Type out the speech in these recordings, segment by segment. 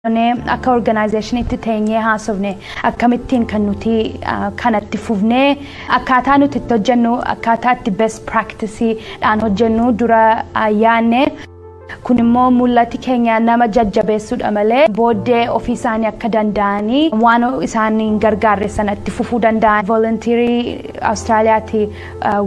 akka organization'itti teenyee haasofne akkamittiin kan nuti kanatti fufnee akkaataa nuti itti hojjennu akkaataa itti best practice dhaan hojjennu dura yaanne kun immoo mul'ati keenya nama jajjabeessuudha malee booddee ofii isaanii akka danda'anii waan isaaniin gargaarre sanatti fufuu danda'an volunteerii Austraaliyaatti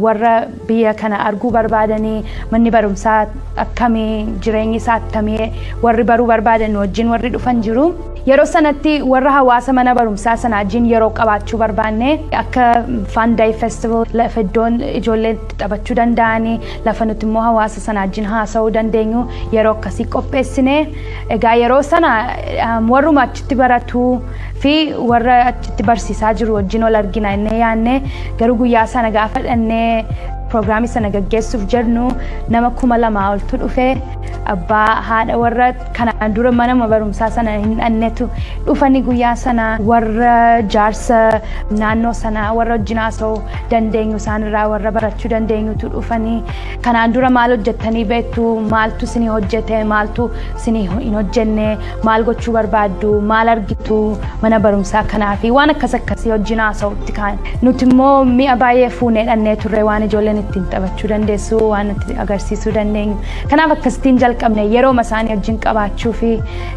warra biyya kana arguu barbaadanii manni barumsaa akkamii jireenyi isaa attamee warri baruu barbaadan wajjin warri dhufan jiru. Yeroo sanatti warra hawaasa mana barumsaa sana wajjin yeroo qabaachuu barbaanne akka Fun Day Festival lafa iddoon ijoolleen taphachuu danda'anii lafa nuti immoo hawaasa sana wajjin haasa'uu dandeenyu yeroo akkasii qopheessine. Egaa yeroo sana warruma achitti baratuu fi warra achitti barsiisaa jiru wajjin wal argina innee yaanne garuu guyyaa sana gaafa dhannee Programii sana gaggeessuuf jedhnu nama 2,000 oltu dhufee abbaa haadha warra kanaan dura mana barumsaa sana hin dhannetu dhufanii guyyaa sana warra jaarsa naannoo sana warra wajjin haasa'uu dandeenyu isaanirraa warra barachuu dandeenyutu dhufanii kanaan dura maal hojjettanii beektu maaltu isinii hojjete maaltu isinii hin hojjenne maal gochuu barbaaddu maal argitu mana barumsaa kanaa fi waan akkasii wajjin haasa'utti kaan nuti immoo mi'a baay'ee fuunee dhannee turre waan ijoolleen ittiin taphachuu dandeessu waan itti agarsiisuu dandeenyu kanaaf akkasitiin jalqabne yeroo isaanii wajjin qabaachuu fi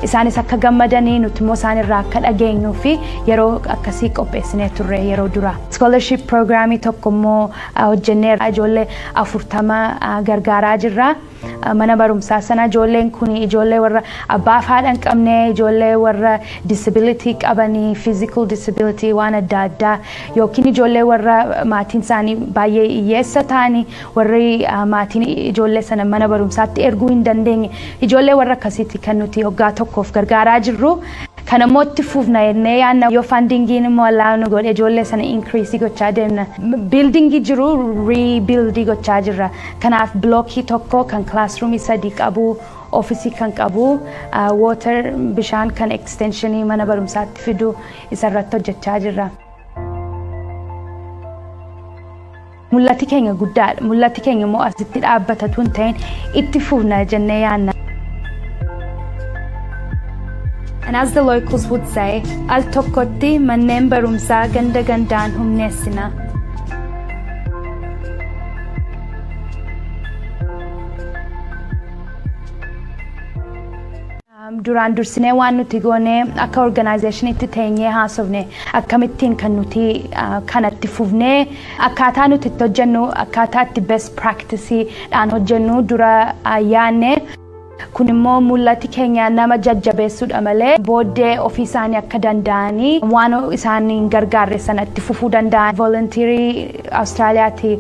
isaanis akka gammadanii nuti immoo isaanirraa akka dhageenyuu fi yeroo akkasii qopheessinee turre yeroo dura scholarship programii tokko immoo hojjennee ijoollee 40 gargaaraa jirra. Mana barumsaa sana ijoolleen kun ijoollee warra abbaa fi haadha hin qabne ijoollee warra disability qabanii physical disability waan adda addaa yookiin ijoollee warra maatiin isaanii baay'ee hiyyeessa ta'anii warri maatiin ijoollee sana mana barumsaatti erguu hin dandeenye ijoollee warra akkasiitti kan nuti waggaa tokkoof gargaaraa jirru. Kana mootti fufna jennee yaanna yoo fundingiin immoo allaanu godhe ijoollee sana increase gochaa deemna. Buildingii jiru rebuild gochaa jirra. Kanaaf blockii tokko kan classroomii 3 qabu office kan qabu water bishaan kan extensionii mana barumsaatti fidu isarratti hojjechaa jirra. Mul'ati keenya guddaadha. Mul'ati keenya immoo asitti dhaabbatatu hin ta'in itti fufna jennee yaanna. And as the locals would say, al tokkotti manneen barumsaa ganda gandaan humneessina. Duraan dursinee waan nuti goone akka organization'itti teenyee haasofne akkamittiin kan nuti kanatti fufnee akkaataa nuti itti hojjennu akkaataa itti best practice dhaan hojjennu dura yaanne. Kun immoo mul'ati keenya nama jajjabeessuudha malee booddee ofii isaanii akka danda'anii waan isaaniin gargaarre sanatti fufuu danda'an volunteerii Austraaliyaatti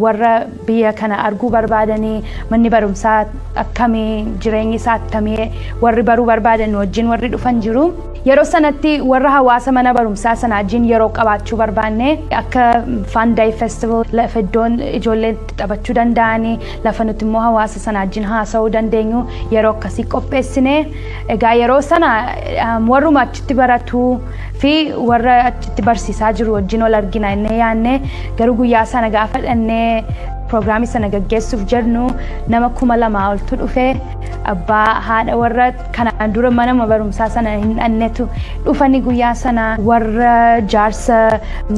warra biyya kana arguu barbaadanii manni barumsaa akkamii jireenyi isaa attamee warri baruu barbaadan wajjin warri dhufan jiru. Yeroo sanatti warra hawaasa mana barumsaa sana wajjin yeroo qabaachuu barbaanne akka Fun Day Festival lafa iddoon ijoolleen taphachuu danda'anii lafa nuti immoo hawaasa sana wajjin haasa'uu dandeenyu yeroo akkasii qopheessine. Egaa yeroo sana warruma achitti baratuu fi warra achitti barsiisaa jiru wajjin wal argina innee yaanne garuu guyyaa sana gaafa dhannee Programii sana gaggeessuuf jedhnu nama 2,000 oltu dhufee abbaa haadha warra kanaan dura mana barumsaa sana hin dhannetu dhufanii guyyaa sana warra jaarsa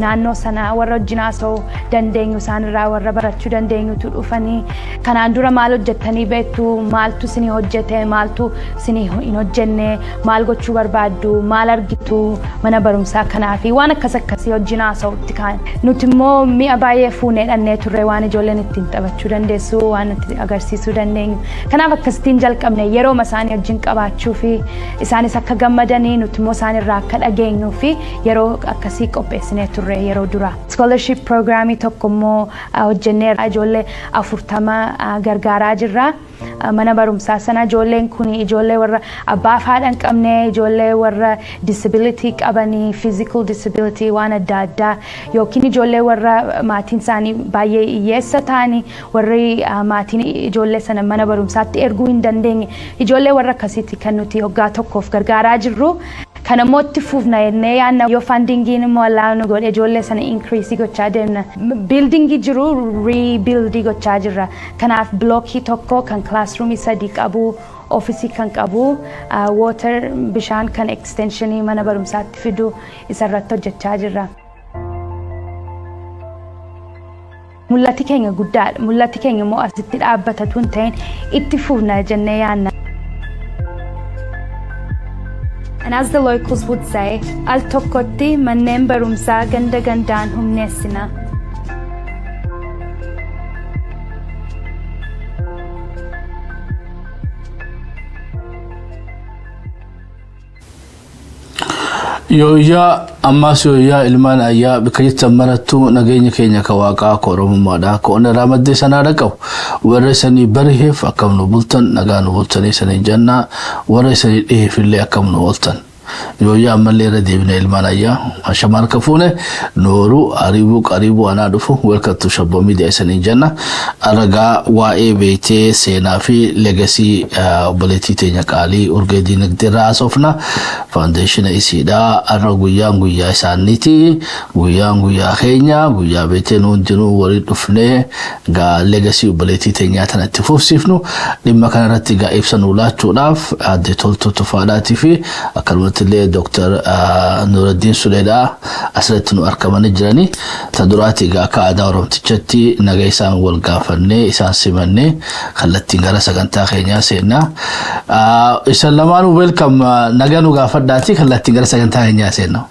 naannoo sana warra wajjin haasa'uu dandeenyu isaanirraa warra barachuu dandeenyutu dhufanii kanaan dura maal hojjettanii beektu maaltu isinii hojjete maaltu isinii hin hojjenne maal gochuu barbaaddu maal argitu mana barumsaa kanaa fi waan akkasii wajjin haasa'utti kaan nuti immoo mi'a baay'ee fuunee dhannee turre waan ijoolleen ittiin taphachuu dandeessu waan itti agarsiisuu dandeenyu kanaaf akkasitiin jalqabne yeroo isaanii wajjin qabaachuu fi isaanis akka gammadanii nuti immoo isaanirraa akka dhageenyuu fi yeroo akkasii qopheessinee turre yeroo dura. Scholarship programii tokko immoo hojjennee ijoollee 40 gargaaraa jirra. Mana barumsaa sana ijoolleen kun ijoollee warra abbaa fi haadha hin qabne ijoollee warra disability qabanii physical disability waan adda addaa yookiin ijoollee warra maatiin isaanii baay'ee hiyyeessa ta'anii warri maatiin ijoollee sana mana barumsaatti erguu hin dandeenye ijoollee warra akkasiitti kan nuti waggaa tokkoof gargaaraa jirru. Kana mootti fufna jennee yaanna yoo fundingiin immoo allaanu godhe ijoollee sana increase gochaa deemna. Buildingii jiru rebuild gochaa jirra. Kanaaf blockii tokko kan classroomii 3 qabu ofisii kan qabu water bishaan kan extensionii mana barumsaatti fidu isarratti hojjechaa jirra. Mul'ati keenya guddaadha. Mul'ati keenya immoo asitti dhaabbatatu hin ta'in itti fufna jennee yaadna. And as the locals would say, al tokkotti manneen barumsaa ganda gandaan humneessina. Yoya ammas yoya ilmaan ayyaa bika jettan marattu nageenya keenya ka waaqaa ka oromummaadha ka ona raamadde sanaadha qabu warra isanii bariheef akkam nu bultan nagaa nu bultanii sanii jannaa warra isanii dhiheef illee akkam nu ooltan. Yoya ammallee irra deebina ilmaan ayyaa shamaan kafuune nooru qaribu anaa dhufu welcome to Shabbo Media isanii janna aragaa waa'ee beetee seenaa fi legacy obboleettii teenya qaalii urgee diinagdee raasofna foundation isiidha arra guyyaa isaaniiti guyyaa keenya guyyaa beeteen hundinuu walii dhufnee gaa legacy obboleettii teenyaa tanatti fufsiifnu dhimma kanarratti gaa ibsa nuu laachuudhaaf adde toltu tufaadhaatii fi akkanumatti illee Dr. Nuruddin Suleedhaa asirratti nu argamanii jiranii taduraati gaa akka aadaa Oromtichatti nagaa isaan wal gaafannee isaan simannee kallattiin gara sagantaa keenyaa seenaa isan lamaanuu welcome nagaa nu gaafadhaati kallattiin gara sagantaa keenyaa seenaa.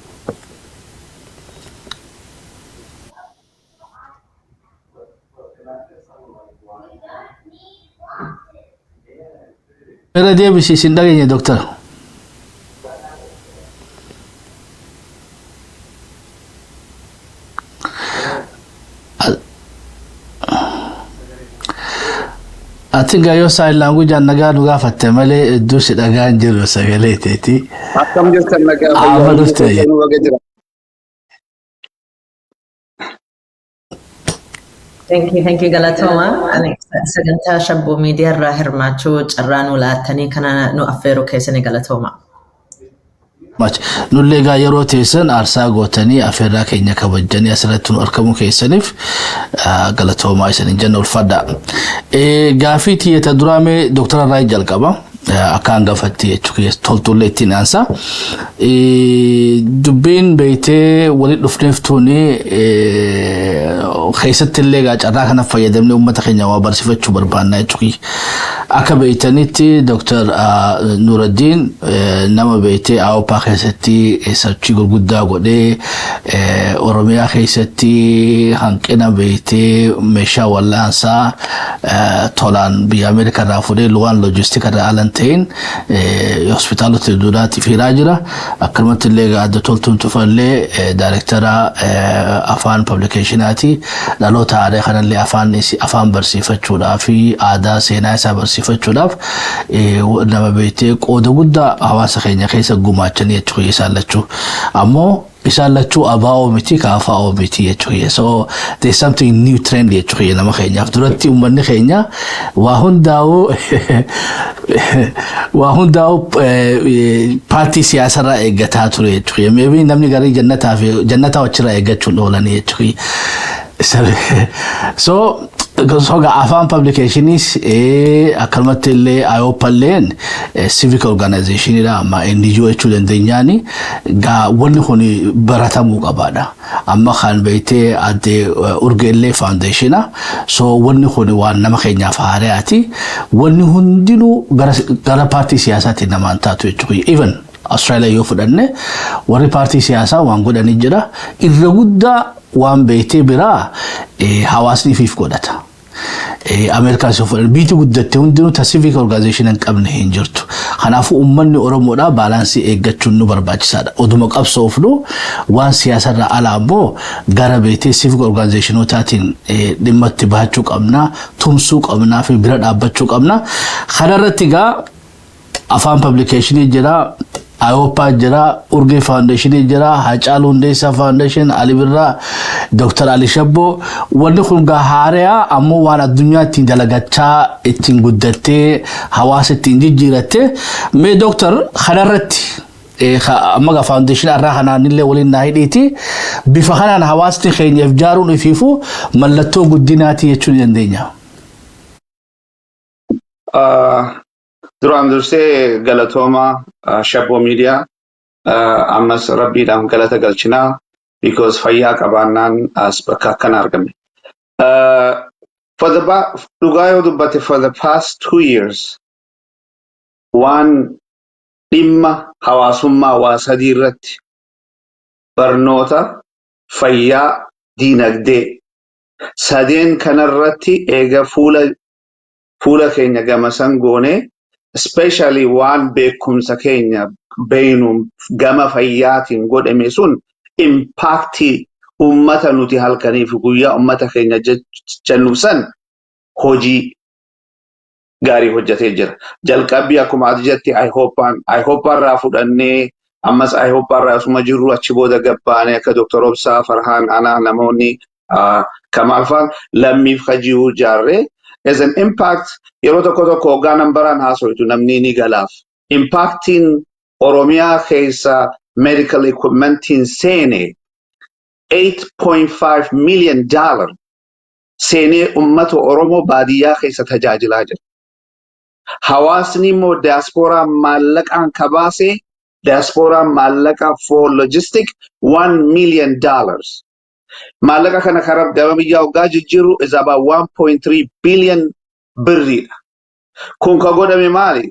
Irra deebisii isin dhageenye Dr. Atinga yo sign language an nagaa nu gaafatte malee duusi dhagaan jiru sagalee teeti. Akkam jirtan nagaa fayyaa. Thank you Galatoma. Sagantaa Shabbo Media irraa hirmaachuu carraa nu laattanii kana nu affeeruu keessanii Galatoma. Much nulle gaa yeroo teessan aarsaa gootanii afeerraa keenya kabajanii asirratti nu argamu keessaniif Galatoomaa isaniin jenna ulfadha. Gaafii tiyyata duraame Dr. Raay jalqaba akkaan gaafatti jechuudha toltullee ittiin aansa. Dubbiin beeytee walitti dhufneef tuuni keessatti illee gaa carraa kana fayyadamnee uummata keenya waa barsiifachuu barbaannaa jechuudha. Akka beeytanitti Dr. Nuruddin nama beeytee AOPA keessatti sochii gurguddaa godhee Oromiyaa keessatti hanqina beeytee meeshaa wallaansaa tolaan biyya Ameerikaa irraa fudhee luwaan loojistiika irraa alan ta'in hospitaalota duudhaatti fiiraa jira. Akkanumatti illee adda toltuun tufallee daayirektara afaan publikeeshinaati dhaloota aadaa kanallee afaan barsiifachuudhaa fi aadaa seenaa isaa barsiifachuudhaaf nama beeytee qooda guddaa hawaasa keenya keessa gumaachanii jechuudha isaan lachuu. Ammoo isaan lachuu abaa'oo miti kaafaa'oo miti jechuudha. So there's something new trend jechuudha nama keenyaaf duratti uummanni keenya waa hundaa'u paartii siyaasarraa eeggataa ture jechuudha. Maybe namni garii jannataa wachirraa eeggachuun oolanii jechuudha. So afaan publicationis akkanumatti illee AOPA illeen civic organizationidha amma NGO jechuu dandeenyaani gaa wanni kun baratamuu qabaadha. Amma kan beeytee adde urgeellee foundationa so wanni kun waan nama keenyaaf haaraati wanni hundinuu gara paartii siyaasaatti namaan taatu jechuudha. Even Australia yoo fudhanne warri paartii siyaasaa waan godhanii jira irra guddaa waan beeytee biraa hawaasni fiif godhata. America so for biti guddatte hundinuu ta civic organization hin qabne hin jirtu. Kanaafuu uummanni Oromoodha baalaansii eeggachuun nu barbaachisaadha. Oduma qabsoofnu waan siyaasarraa alaa immoo gara beeytee civic organizationotaatiin dhimma itti bahachuu qabna, tumsuu qabnaa fi bira dhaabbachuu qabna. Kanarratti gaa afaan publication jira AOPA jira Urge Foundation jira Hacaaluu Hundeessaa Foundation Alibirraa Dr. Ali Shabbo wanni kun gaa haaraa ammoo waan addunyaatti dalagachaa ittiin guddattee hawaasa ittiin jijjiiratte mee Dr. kanarratti amma gaa foundation irraa kanaanillee waliin naahidhiiti bifa kanaan hawaasni keenyaaf jaaruun ifiifu mallattoo guddinaati jechuu dandeenya. duraan dursee galatooma Shabbo Media ammas rabbiidhaan galata galchinaa because fayyaa qabaannaan as bakka akkana argame. Dhugaa yoo dubbate for the past 2 years waan dhimma hawaasummaa waa sadii irratti barnoota fayyaa diinagdee sadeen kanarratti eega fuula keenya gamasan goone especially waan beekumsa keenya beeynuun gama fayyaatiin godhame sun impactii ummata nuti halkaniif guyyaa ummata keenya jennuuf san hojii gaarii hojjetee jira. Jalqabbii akkuma ati jetti I hope irraa fudhannee ammas I hope irraa asuma jirru achi booda gabbaane akka Dr. Obsaa Farhaan Anaa namoonni Kamal faan lammiif hajii jaarree as an impact yeroo tokko hogganan baraan haasoitu namni ni galaaf. Impactiin Oromiyaa keessa medical equipmentiin seene $8.5 million seenee ummata Oromoo baadiyyaa keessa tajaajilaa jira. Hawaasni immoo diasporaan maallaqaan kabaasee diasporaan maallaqa for logistic $1 million. Maallaqa kana karaa gama biyyaa hoggaa jijjiiru is about 1.3 billion birriidha. Kun ka godhame maali?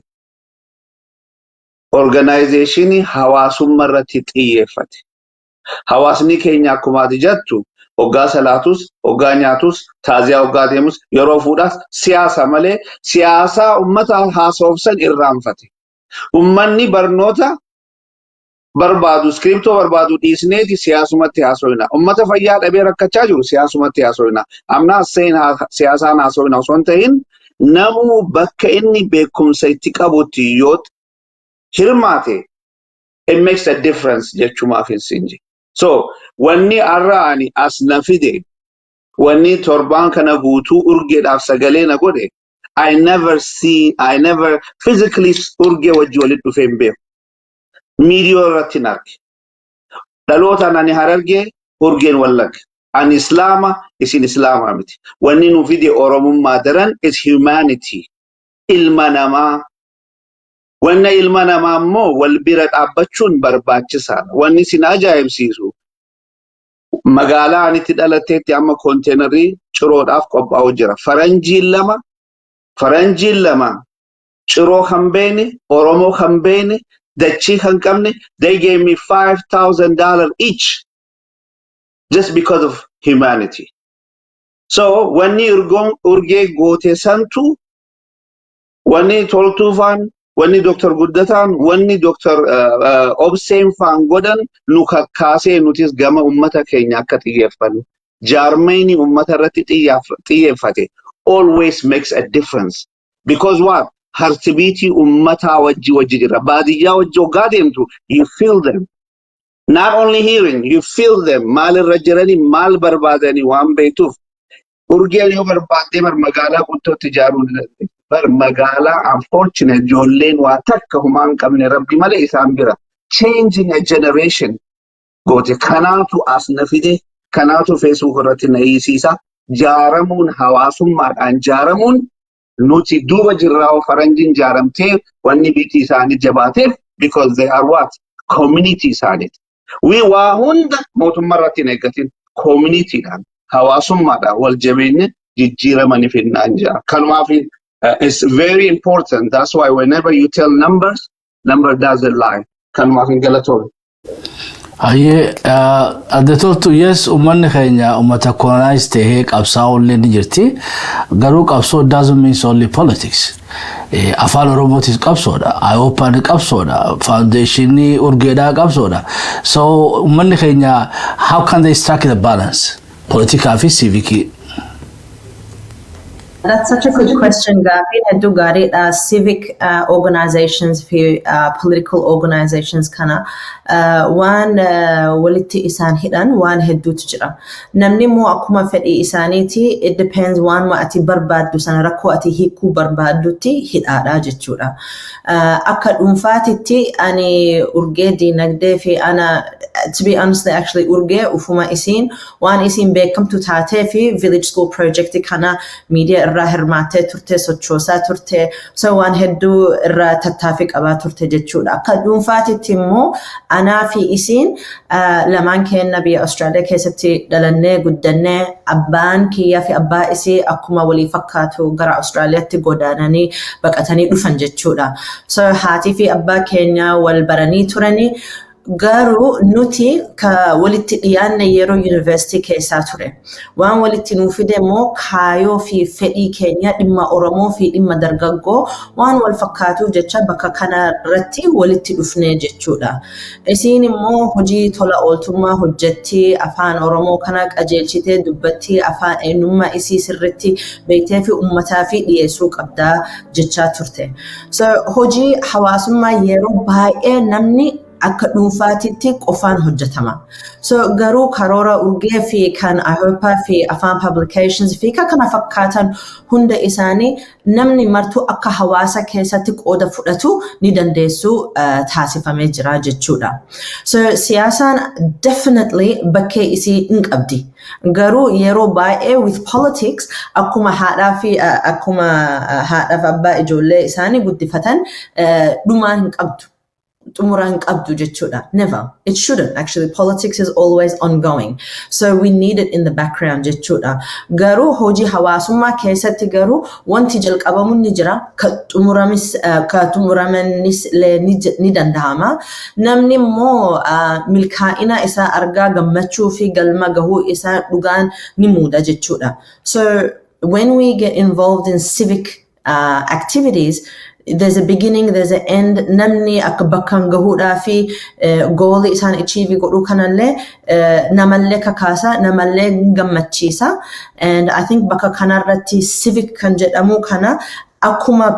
Organizationii hawaasummaa irratti xiyyeeffate. Hawaasni keenya akkuma ati jettu hoggaa salaatus, hoggaa nyaatus, taaziyaa hoggaa deemus yeroo fuudhaas siyaasa malee siyaasaa ummata haasofsan irraanfate. Ummanni barnoota barbaadu, skriptoo barbaadu dhiisneeti siyaasumatti haasoina. Ummata fayyaa dhabee rakkachaa jiru siyaasumatti haasoina. Amnaa siyaasaan haasoina osoo hin ta'in namuu bakka inni beekumsa itti qabutti yoo hirmaate it makes a difference jechumaaf hin sinji. So wanni arraani as na fide wanni torbaan kana guutuu urgeedhaaf sagalee na godhe I never physically urgee wajji walitti dhufee hin beeku. Miidiyoo irratti narge. Dhaloota ani harargee urgeen wallagge. Ani islaama isin islaamaa miti. Wanni nu fide oromummaa daran is humanity. Ilma namaa. Wanna ilma namaa immoo wal bira dhaabbachuun barbaachisaadha. Wanni sin ajaa'ibsiisu magaalaa ani itti dhalatteetti amma konteenarii ciroodhaaf qophaa'u jira. Faranjiin lama ciroo kan beene, Oromoo kan beene, dachii kan qabne, they gave me $5,000 each just because of humanity. So wanni urgee goote santu wanni toltuufaan wanni Dr. Guddataan wanni Dr. Obseen faan godhan nu kakkaasee nutis gama ummata keenya akka xiyyeeffannu. Jaarmayni ummata irratti xiyyeeffate always makes a difference. Because what? Hartibiitii ummataa wajji jira. Baadiyyaa wajji hoggaa deemtu, you feel them. Not only hearing, you feel them. Maal irra jiranii, maal barbaadanii waan beektuuf. Urgeen yoo barbaadee magaalaa guuttootti ijaaruu ni dandeenya. Magala unfortunate ijoolleen waa takka humaan qabne rabbi malee isaan bira. Changing a generation goote kanaatu as na fide kanaatu Facebook irratti na hiisiisa. Jaaramuun hawaasummaadhaan jaaramuun nuti duuba jirraa faranjiin jaaramtee wanni biitii isaanii jabaateef because they are what? Community isaaniiti. Waa hunda mootummaa irratti hin eeggatin communityidhaan hawaasummaadhaan wal jabeenya jijjiiramanii finnaan jira. Kanumaaf it's very important. That's why whenever you tell numbers, number doesn't lie. Kanumaaf hin galatoome. Aye, adda toltu yes ummanni keenya ummata colonized ta'ee qabsaa'uu illee ni jirti. Garuu qabsoo doesn't mean only politics. Afaan Oromootis qabsoodha, Ayooppaan qabsoodha, foundationii urgeedhaa qabsoodha. So ummanni keenya how can they strike the balance? Politikaa fi civic. That's such a good question, Gabi. Heddu gaariidha. Civic organizations fi political organizations kana waan walitti isaan hidhan waan hedduutu jira. Namni immoo akkuma fedhii isaaniiti it depends waan ati barbaaddu sana rakkoo ati hiikuu barbaaddutti hidhaadha jechuudha. Akka dhuunfaatitti ani urgee diinagdee fi ana to be honest actually urgee ufuma isiin waan isiin beekamtu taatee fi village school project kana media irraa hirmaattee turte sochoosaa turte so waan hedduu irraa tattaaffii qabaa turte jechuudha. Akka dhuunfaatitti immoo anaa fi isiin lamaan keenya biyya Austraaliyaa keessatti dhalannee guddannee abbaan kiyyaa fi abbaa isii akkuma walii fakkaatu gara Austraaliyaatti godaananii baqatanii dhufan jechuudha. So haatii fi abbaa keenya wal baranii turanii garuu nuti ka walitti dhiyaanne yeroo university keessaa ture. Waan walitti nuu fide immoo kaayoo fi fedhii keenya dhimma Oromoo fi dhimma dargaggoo waan wal fakkaatu jecha bakka kana irratti walitti dhufnee jechuudha. Isiin immoo hojii tola ooltummaa hojjetti afaan Oromoo kana qajeelchitee dubbatti afaan eenyummaa isii sirriitti beektee fi uummataa fi dhiyeessuu qabdaa jechaa turte. So hojii hawaasummaa yeroo baay'ee namni akka dhuunfaatitti qofaan hojjetama. So garuu karoora urgee fi kan Ahopa fi afaan publications fi kana fakkaatan hunda isaanii namni martuu akka hawaasa keessatti qooda fudhatu ni dandeessu taasifamee jira jechuudha. So siyaasaan definitely bakkee isii hin qabdi. Garuu yeroo baay'ee with politics akkuma haadhaaf abbaa ijoollee isaanii guddifatan dhumaan hin qabdu. Tumuran qabdu jechuudha. Never. It shouldn't. Actually, politics is always ongoing. So we need it in the background jechuudha. Garuu hojii hawaasummaa keessatti garuu wanti jalqabamuun ni jira. Ka xumuramanis ni danda'ama. Namni immoo milkaa'ina isaa argaa gammachuu fi galma gahuu isaa dhugaan ni muuda jechuudha. So when we get involved in civic activities, there's a beginning, there's an end. Namni akka bakkan gahuudhaa fi goolii isaan achieve godhuu kanallee namallee kakaasa, namallee gammachiisa. And I think bakka kanarratti civic kan jedhamu kana akkuma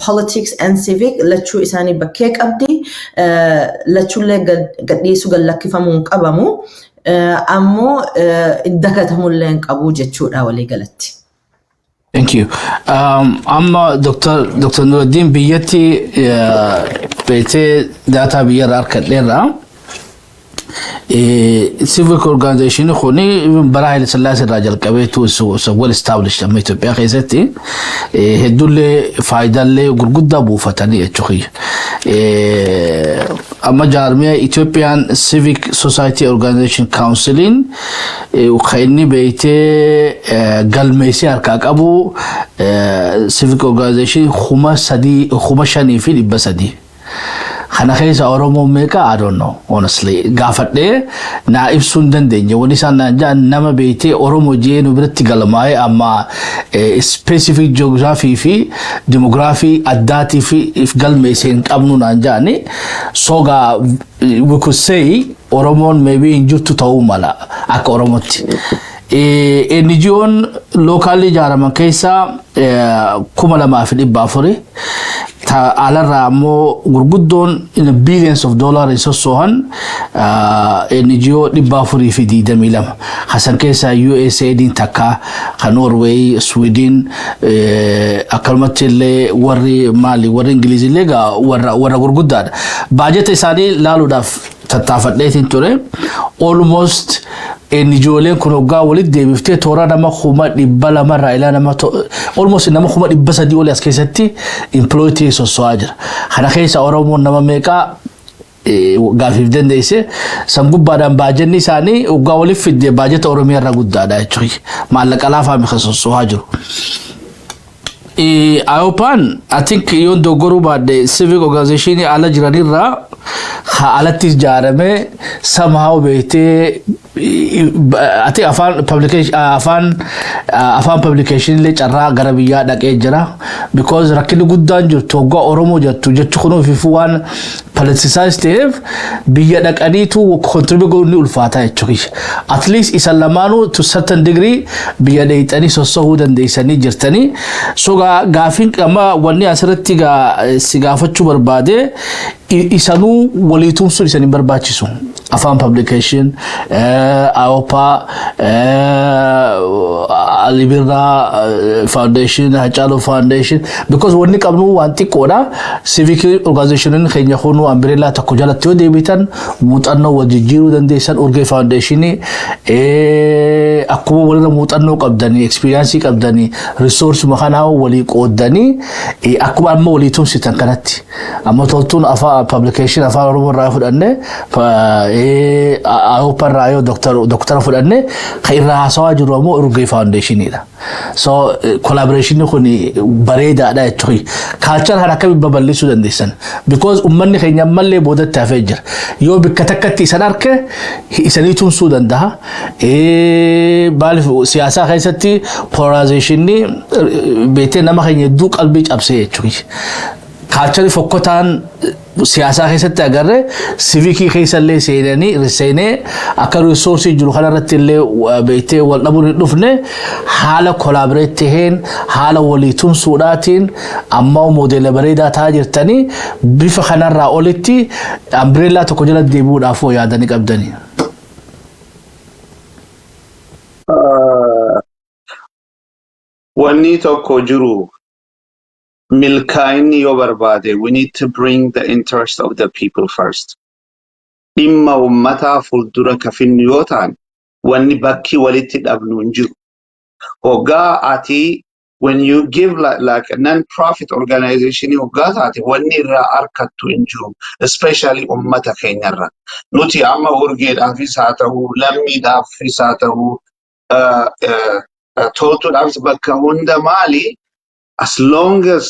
politics and civic lachuu isaanii bakkee qabdi, lachuullee gadhiisuu gallakkifamuu hin qabamu, ammoo dagatamullee hin qabu jechuudha walii galatti. Thank you. Dr. Nuruddin biyyatti beetee data biyya arkadheerra civic organization khoni bara Haile Sillaasee irraa jalqabeetu well established amma Itoophiyaa keessatti hedduullee faayidaalee gurguddaa buufatanii jechuudha. Amma jaarmiyaa Ethiopian Civic Society Organization Councilin ukhaini beetee galmeesii harkaa qabu civic organization khuma shanii fi dhibba sadii. Kana keessa Oromoo meeqa I don't know honestly. Gaafadhee naa ibsuun dandeenya. Wani isaan nama beetee Oromoo jeenu biratti galmaa'ee amma specific geography fi demography addaatii fi galmeesee hin qabnu naan jaani. So we could say Oromoon maybe hin jirtu ta'uu mala akka Oromootti. NGO'n locally jaaraman keessa 2,400 alarraa ammoo gurguddoon in billions of dollars sosohan NGO 422 hasan keessa USAID takka ka Norway Sweden akkalumatti illee warri Ingilizillee warra gurguddaadha. Baajeta isaanii laaluudhaaf tattaafadheetiin ture almost NGOleen kun hoggaa walitti deebiftee toora nama 200 ilaa nama almost nama 300 olii as keessatti employee soso'aa jira. Kana keessa Oromoon nama meeqa gaafiif dandeesse san gubbaadhaan baajenni isaanii hoggaa waliif fidee baajeta Oromiyaa irra guddaadha jechuudha. Maallaqa laafaa mi'a soso'aa jiru. Ayopan, I think yon dogoru baadde civic organization ala jiranirra alatti ijaarame somehow beete ati afaan publication le carraa gara biyyaa dhaqee jira because rakkinni guddaan jirtu hoggaa Oromoo jettu jechu kun ofiifu waan politicized ta'eef biyya dhaqaniitu contribute godhuun ni ulfaata jechuudha. At least isan lamaanuu to certain degree biyya dheeyxanii soso'uu dandeessanii jirtanii. So gaafin amma wanni asirratti si gaafachuu barbaade isanuu waliitumsuun isanii barbaachisu. Afaan publication, Ayopa, Alibirra Foundation, Hachalo Foundation, because wanni qabnu waan xiqqoodha civic organization keenya kun muuxannoo umbrella tokko jalatti yoo deebitan muuxannoo wajjijjiiruu dandeessan Urge Foundationii akkuma walirra muuxannoo qabdanii experience qabdanii resource makanaa walii qoodanii akkuma amma walii tumsitan kanatti amma toltuun afaan publication afaan Oromoo irraa fudhanne Awupa irraa yoo doktora fudhanne kan irraa haasawaa jiru ammoo Urge Foundationiidha. So collaboration kun bareedaadha jechuudha. Culture kana akkamiin babal'isuu dandeessan because ummanni keenya ammallee boodatti hafee jira. Yoo bakka takkatti isan arke isanii tumsuu danda'a. Baaliif siyaasaa keessatti polarization beetee nama keenya hedduu qalbii cabsee jechuudha. Culture fokkotaan siyaasaa keessatti agarre civikii keessallee seenanii akka resource jiru kanarratti illee beetee wal dhabuun hin dhufne haala collaborate taheen haala walii tumsuudhaatiin amma moodela bareedaa ta'aa jirtanii bifa kanarraa olitti umbrella tokko jala deebi'uudhaaf yaadanii qabdanii. Wanni tokko jiru milkaa'inni yoo barbaade we need to bring the interest of the people first. Dhimma ummataa fuuldura kafinnu yoo ta'an wanni bakki walitti dhabnu hin jiru. Hoggaa ati when you give like a non-profit organization hoggaa taate wanni irraa arkattu hin jiru especially ummata keenyarra. Nuti amma urgeedhaafis haa ta'u lammiidhaafis haa ta'u toltuudhaafis bakka hunda maali as long as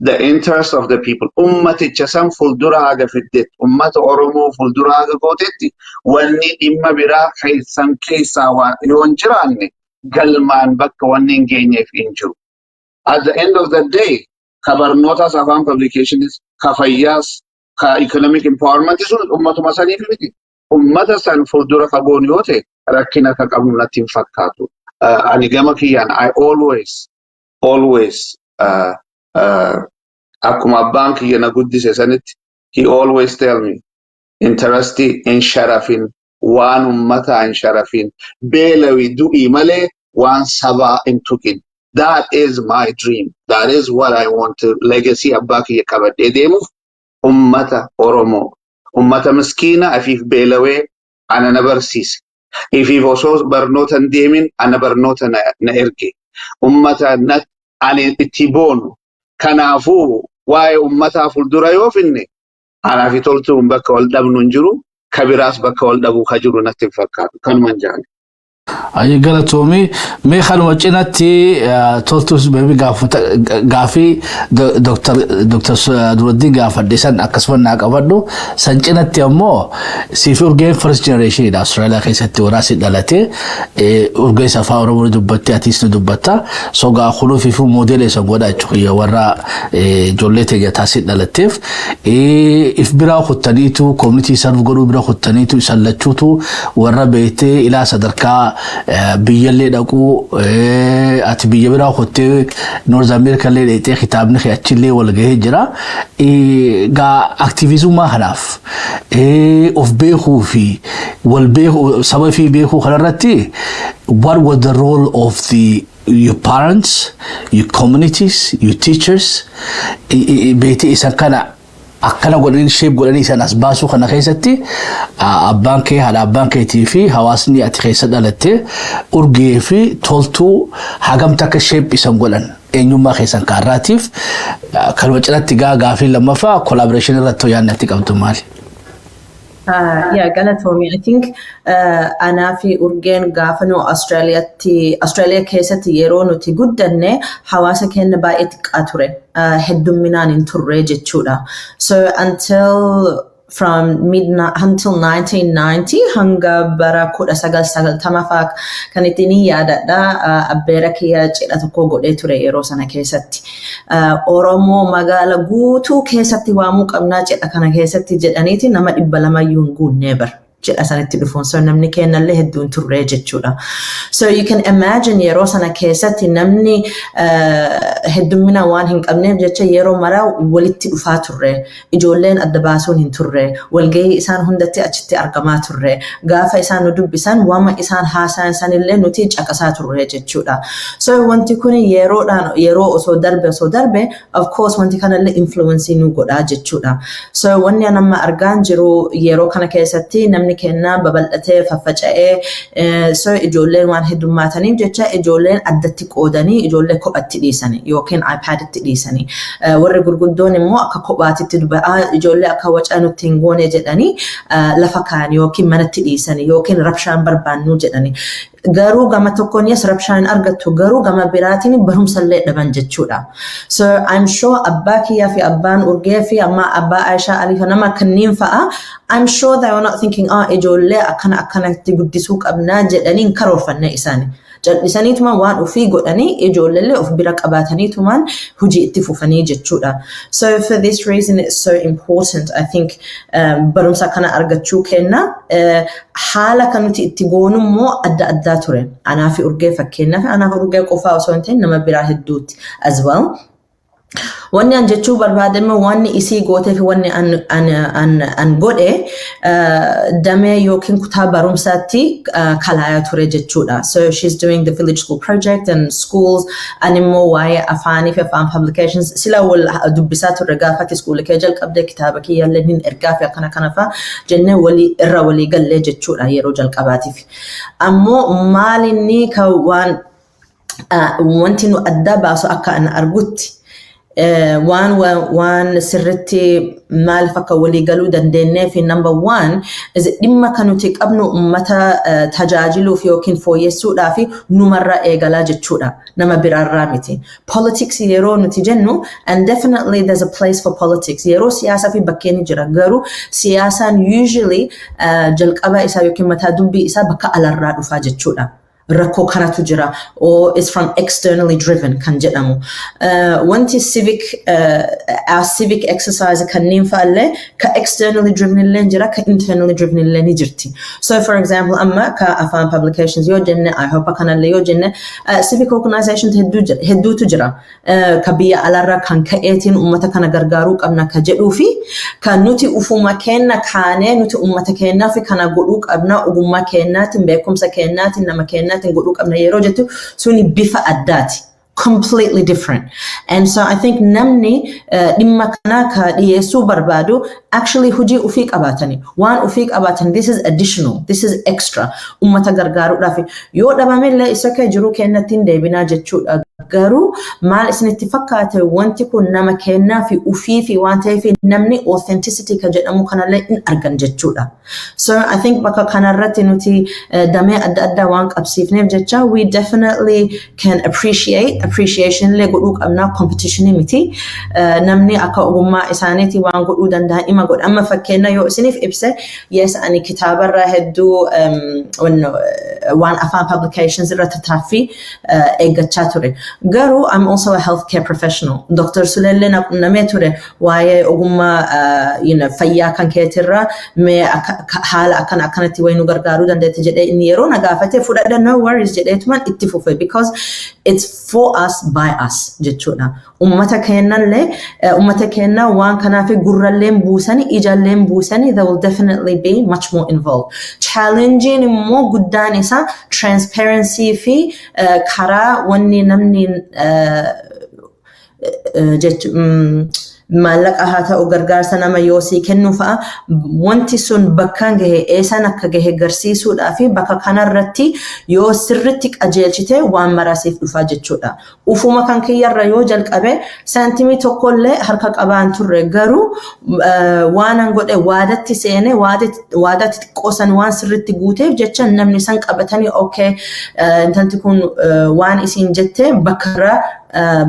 the interest of the people ummaticha san fuuldura haga fiddet ummata Oromoo fuuldura haga gootetti wanni dhimma biraa keessan keessaa yoo hin jiraanne galmaan bakka wanni hin geenyeef hin jiru. At the end of the day ka barnootaas afaan publications ka fayyaas ka economic empowerment sun ummatuma saniif miti. Ummata san fuuldura qabuun yoo ta'e rakkina ka qabnu natti hin fakkaatu. Ani gama kiyyaan I always akkuma abbaan kiyya na guddise sanitti he always tell me interesti in sharafin waan ummata in sharafin beelawi du'i malee waan sabaa in tuqin. That is my dream. That is what I want to legacy abbaa kiyya qabadhee deemuuf ummata Oromoo ummata miskiina afiif beelawee ana na barsiise. Ifiif osoo barnoota hin deemin ana barnoota na erge. Ummata ani itti boonu. Kanaafuu waa'ee ummataa fuuldura yoo finne anaafi toltuun bakka wal dhabnu hin jiru kabiraas bakka wal dhabuu ka jiru natti hin fakkaatu kanuman jaani. Ayi galatoomii mee kanuma cinatti toltuus beebi gaafii Dr. Nuruddin gaafadhe san akkasuma naa qabadhu san cinatti ammoo siif Urgeen first generation Australia keessatti waraasi dhalate Urgee safaa Oromoo dubbatte atiis dubbatta so gaa khulufi fu model isa godha jechuudha warra ijoollee teenya taasii dhalateef if biraa kuttaniitu community serve godhuu biraa kuttaniitu isan lachuutu warra beetee ilaa sadarkaa biyyalee dhaquu ati biyya biraa kottee North America lee dheetee kitaabni achillee wal gahee jira gaa aktiivizummaa kanaaf of beekuu fi wal beekuu saba fi beekuu kanarratti what was the role of your parents, your communities, your teachers beetee isan kana akkana godhanii shape godhanii isaan as baasuu kana keessatti abbaan kee haadha abbaan keetii fi hawaasni ati keessa dhalatte Urgee fi toltuu hagam takka shape isan godhan eenyummaa keessan kaarraatiif kanuma cinatti gaafii lammaffaa collaboration irratti yaadnatti qabdu maali? Yeah, Galatomi. I think Anafi Urgen Gafano Australia keessatti yeroo nuti guddanne hawaasa keenya baay'ee xiqqaature hedduminaan hin turre jechuudha. So until 1990 hanga bara 1990 faak kan ittiin yaadadha abbeera kiyya cidha tokko godhee ture yeroo sana keessatti. Oromoo magaala guutuu keessatti waamuu qabnaa cidha kana keessatti jedhaniiti nama 200 hin guunne bar. jedha sanitti dhufuun so namni kennallee hedduun turre jechuudha. So you can imagine yeroo sana keessatti namni heddummina waan hin qabneef jecha yeroo mara walitti dhufaa turre ijoolleen adda baasuun hin turre walgahii isaan hundatti achitti argamaa turre gaafa isaan nu dubbisan waama isaan haasa'an sanillee nuti caqasaa turre jechuudha. So wanti kun yeroo osoo darbe of course wanti kanallee influence nu godhaa jechuudha. So wanni amma argaan jiru yeroo kana keessatti namni kenna babal'atee faffaca'ee so ijoolleen waan heddummaataniif jecha ijoolleen addatti qoodanii ijoollee kophatti dhiisanii yookiin iPaditti dhiisanii warri gurguddoon immoo akka kophaatitti dubbaa ijoollee akka wacaa nutti hin goone jedhanii lafa kaan yookiin manatti dhiisanii yookiin rabshaan barbaannuu jedhanii. Garuu gama tokkoon yes rabshaan argattu garuu gama biraatiin barumsallee dhaban jechuudha. So I'm sure abbaa kiyyaa fi abbaan urgee fi amma abbaa Aishaa Aliifa nama kanniin fa'a I'm sure they were not thinking ijoollee akkanatti guddisuu qabnaa jedhanii karoorfanne isaanii. Jal'isaniitumaan waan ofii godhanii ijoollee of bira qabaataniitumaan hojii itti fufanii jechuudha. So for this reason it's so important I think barumsa kana argachuu kenna haala kan nuti itti goonummoo adda ture. Anaa fi urgee fakkeenyaaf anaa fi urgee qofaa osoo hin ta'in nama biraa hedduutti as well. Wanni an jechuu barbaadame wanni isii gootee fi wanni an godhe damee yookiin kutaa barumsaatti kalaayaa ture jechuudha. So she's doing the village school project and schools and immoo waa'ee afaanii fi afaan publications sila wal dubbisaa turre gaafatti iskuulii kee jalqabdee kitaaba kiyyaallee hin ergaa fi akkana faa jennee irra walii gallee jechuudha yeroo jalqabaatiif. Ammoo maalinni ka wanti nu adda baasu akka an argutti waan sirritti maaliif akka walii galuu dandeenyee fi number one is dhimma kan nuti qabnu ummata tajaajiluuf yookiin fooyyessuudhaaf numarraa eegalaa jechuudha nama biraarraa miti. Politics yeroo nuti jennu and definitely there's a place for politics yeroo siyaasaa fi bakkeen jira garuu siyaasaan usually jalqaba isaa yookiin mataa dubbii isaa bakka alarraa dhufaa jechuudha. Rakkoo kanatu jira or is from externally driven kan jedhamu. Wanti our civic exercise kanneen fa'allee ka externally driven illee jira ka internally driven illee ni jirti. So for example amma ka afaan publications yoo jenne I hope kanallee yoo jenne civic organizations hedduutu jira ka biyya alarra kan ka'eetiin ummata kana gargaaruu qabna ka jedhuu fi kan nuti ufuma kenna kaanee nuti ummata kennaa fi kana godhuu qabna ogummaa kennaatiin beekumsa kennaatiin nama kennaatiin godhuu qabna yeroo jettu suni bifa addaati. Completely different. And so I think namni dhimma kana ka dhiyeessuu barbaadu actually hojii ufii qabaatani. Waan ufii qabaatani this is additional, this is extra. Ummata gargaaruudhaaf yoo dhabamillee isa ka jiru kennattiin deebinaa jechuudha. Garuu maal isinitti fakkaate wanti kun nama kennaa fi ufii fi waan ta'eef namni authenticity ka jedhamu kanallee hin argan jechuudha. So I think bakka kanarratti nuti damee adda waan qabsiifneef jecha we definitely can appreciation illee godhuu qabnaa competition miti. Namni akka ogummaa isaaniitti waan godhuu danda'an ima godha. Amma fakkeenya yoo isiniif ibse yes ani kitaabarraa hedduu waan afaan publications irra tattaaffii eeggachaa ture. Garuu I'm also a healthcare professional. Dr. Sulelle namee ture waa'ee ogummaa fayyaa kan keetirra mee haala akkanatti wayinu gargaaruu dandeetti jedhee inni yeroo na gaafate fudhadha no worries jedheetumaan itti fufe because it's for us by us jechuudha. Ummata kennaa waan kanaaf gurralleen buusanii ijalleen buusanii they will definitely be much more involved. Challenging immoo guddaan isaa transparency fi karaa wanni namni maallaqa haa ta'u gargaarsa nama yoo sii kennu fa'a wanti sun bakkaan gahe eesaan akka gahe garsiisuudhaa fi bakka kanarratti yoo sirritti qajeelchite waan maraasiif dhufaa jechuudha. Ufuma kan kiyyarra yoo jalqabe saantimii tokkollee harka qabaan turre garuu waan an godhe waadatti seene waadatti xiqqoosan waan sirritti guuteef jecha namni san qabatanii okay intanti kun waan isiin jette bakkarra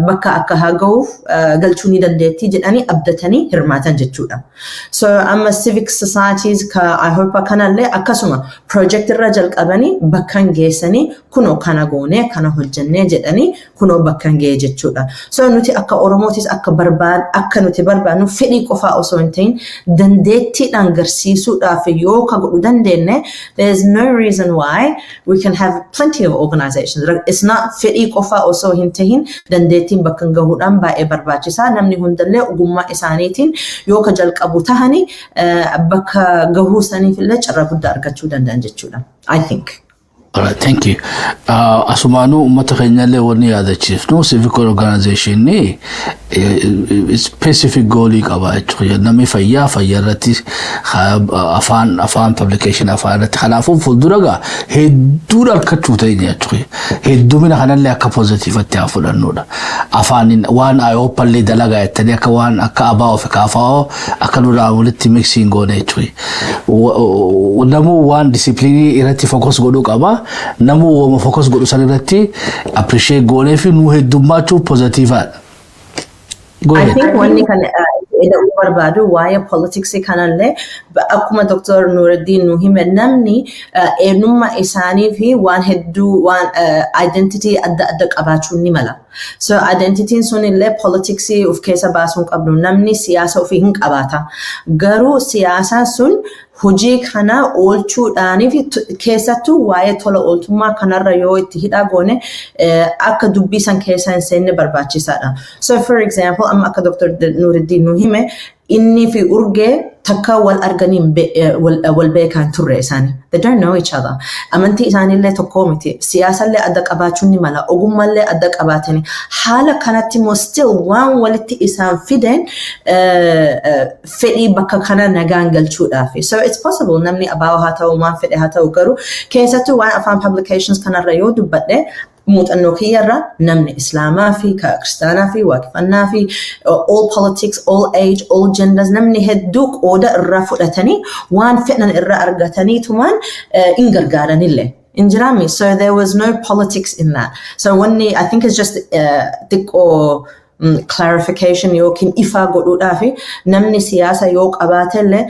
bakka akka haga'uuf galchuu ni dandeetti jedhanii abdatanii hirmaatan jechuudha. So amma civic societies ka I hope kanallee akkasuma project irra jalqabanii bakkan geessanii kunoo kana goone kana hojjannee jedhanii kunoo bakkan ga'e jechuudha. So nuti akka Oromootis akka nuti barbaadnu fedhii qofaa osoo hin ta'in dandeettiidhaan garsiisuudhaaf yoo ka godhu dandeenye there is no reason why we can have plenty of organizations. It's not fedhii qofaa osoo hin ta'in dandeettiin bakkan gahuudhaan baay'ee barbaachisaa. Namni hundallee ogummaa isaaniitiin yoo ka jalqabu tahanii bakka gahuu saniifillee carraa guddaa argachuu danda'an jechuudha. I think. All right, thank you. Asumanu ummata keenyallee wanni yaadachiifnu civic organization ni specific goal qaba jechuudha. Namni fayyaa irratti afaan publication afaan irratti kanaafuu fuuldura hedduu harkachuu ta'e jechuudha. Heddumina kanallee akka positiivatti haa fudhannudha. Afaanin waan ayooppallee dalagaa jettanii akka waan akka abaa of kaafaa akka nurraa walitti mixing goone jechuudha. Namu waan disciplinii irratti focus godhuu qaba. Namu wama focus godhu sanirratti appreciate goone fi nu heddummaachuu positive. I think one can barbadu why politics kanallee akkuma Dr. Nuruddin nu hime namni eenyummaa isaanii fi waan hedduu waan identity adda qabaachuu ni mala. So identity sunillee politics of keessa baasuun qabdu namni siyaasa ofii hin qabaata. Garuu siyaasa sun hojii kana oolchuudhaaniif keessattuu waa'ee tola ooltummaa kanarra yoo itti hidhaa goone akka dubbisan keessa hin seenne barbaachisaadha. So for example amma akka Dr. Nuruddin nu hime inni fi urgee takka wal arganiin wal beekan turre isaanii. They don't know each other. Amantii isaaniillee tokkoo miti. Siyaasallee adda qabaachuun ni mala. Ogummallee adda qabaatanii. Haala kanatti immoo still waan walitti isaan fiden fedhii bakka kana nagaan galchuudhaafi. So it's possible namni abaa'oo haa ta'u waan fedhe haa ta'u garuu keessattuu waan afaan publications kanarra yoo dubbadhe muuxannoo kiyyarra namni islaamaa fi kiristaanaa fi waaqeffannaa fi all politics, all age, all genders namni hedduu qooda irraa fudhatanii waan fedhan irraa argataniitumaan in gargaaranillee. Injirami. So there was no politics in that. So I think it's just xiqqoo clarification yookiin ifaa godhuudhaafi namni siyaasa yoo qabaatellee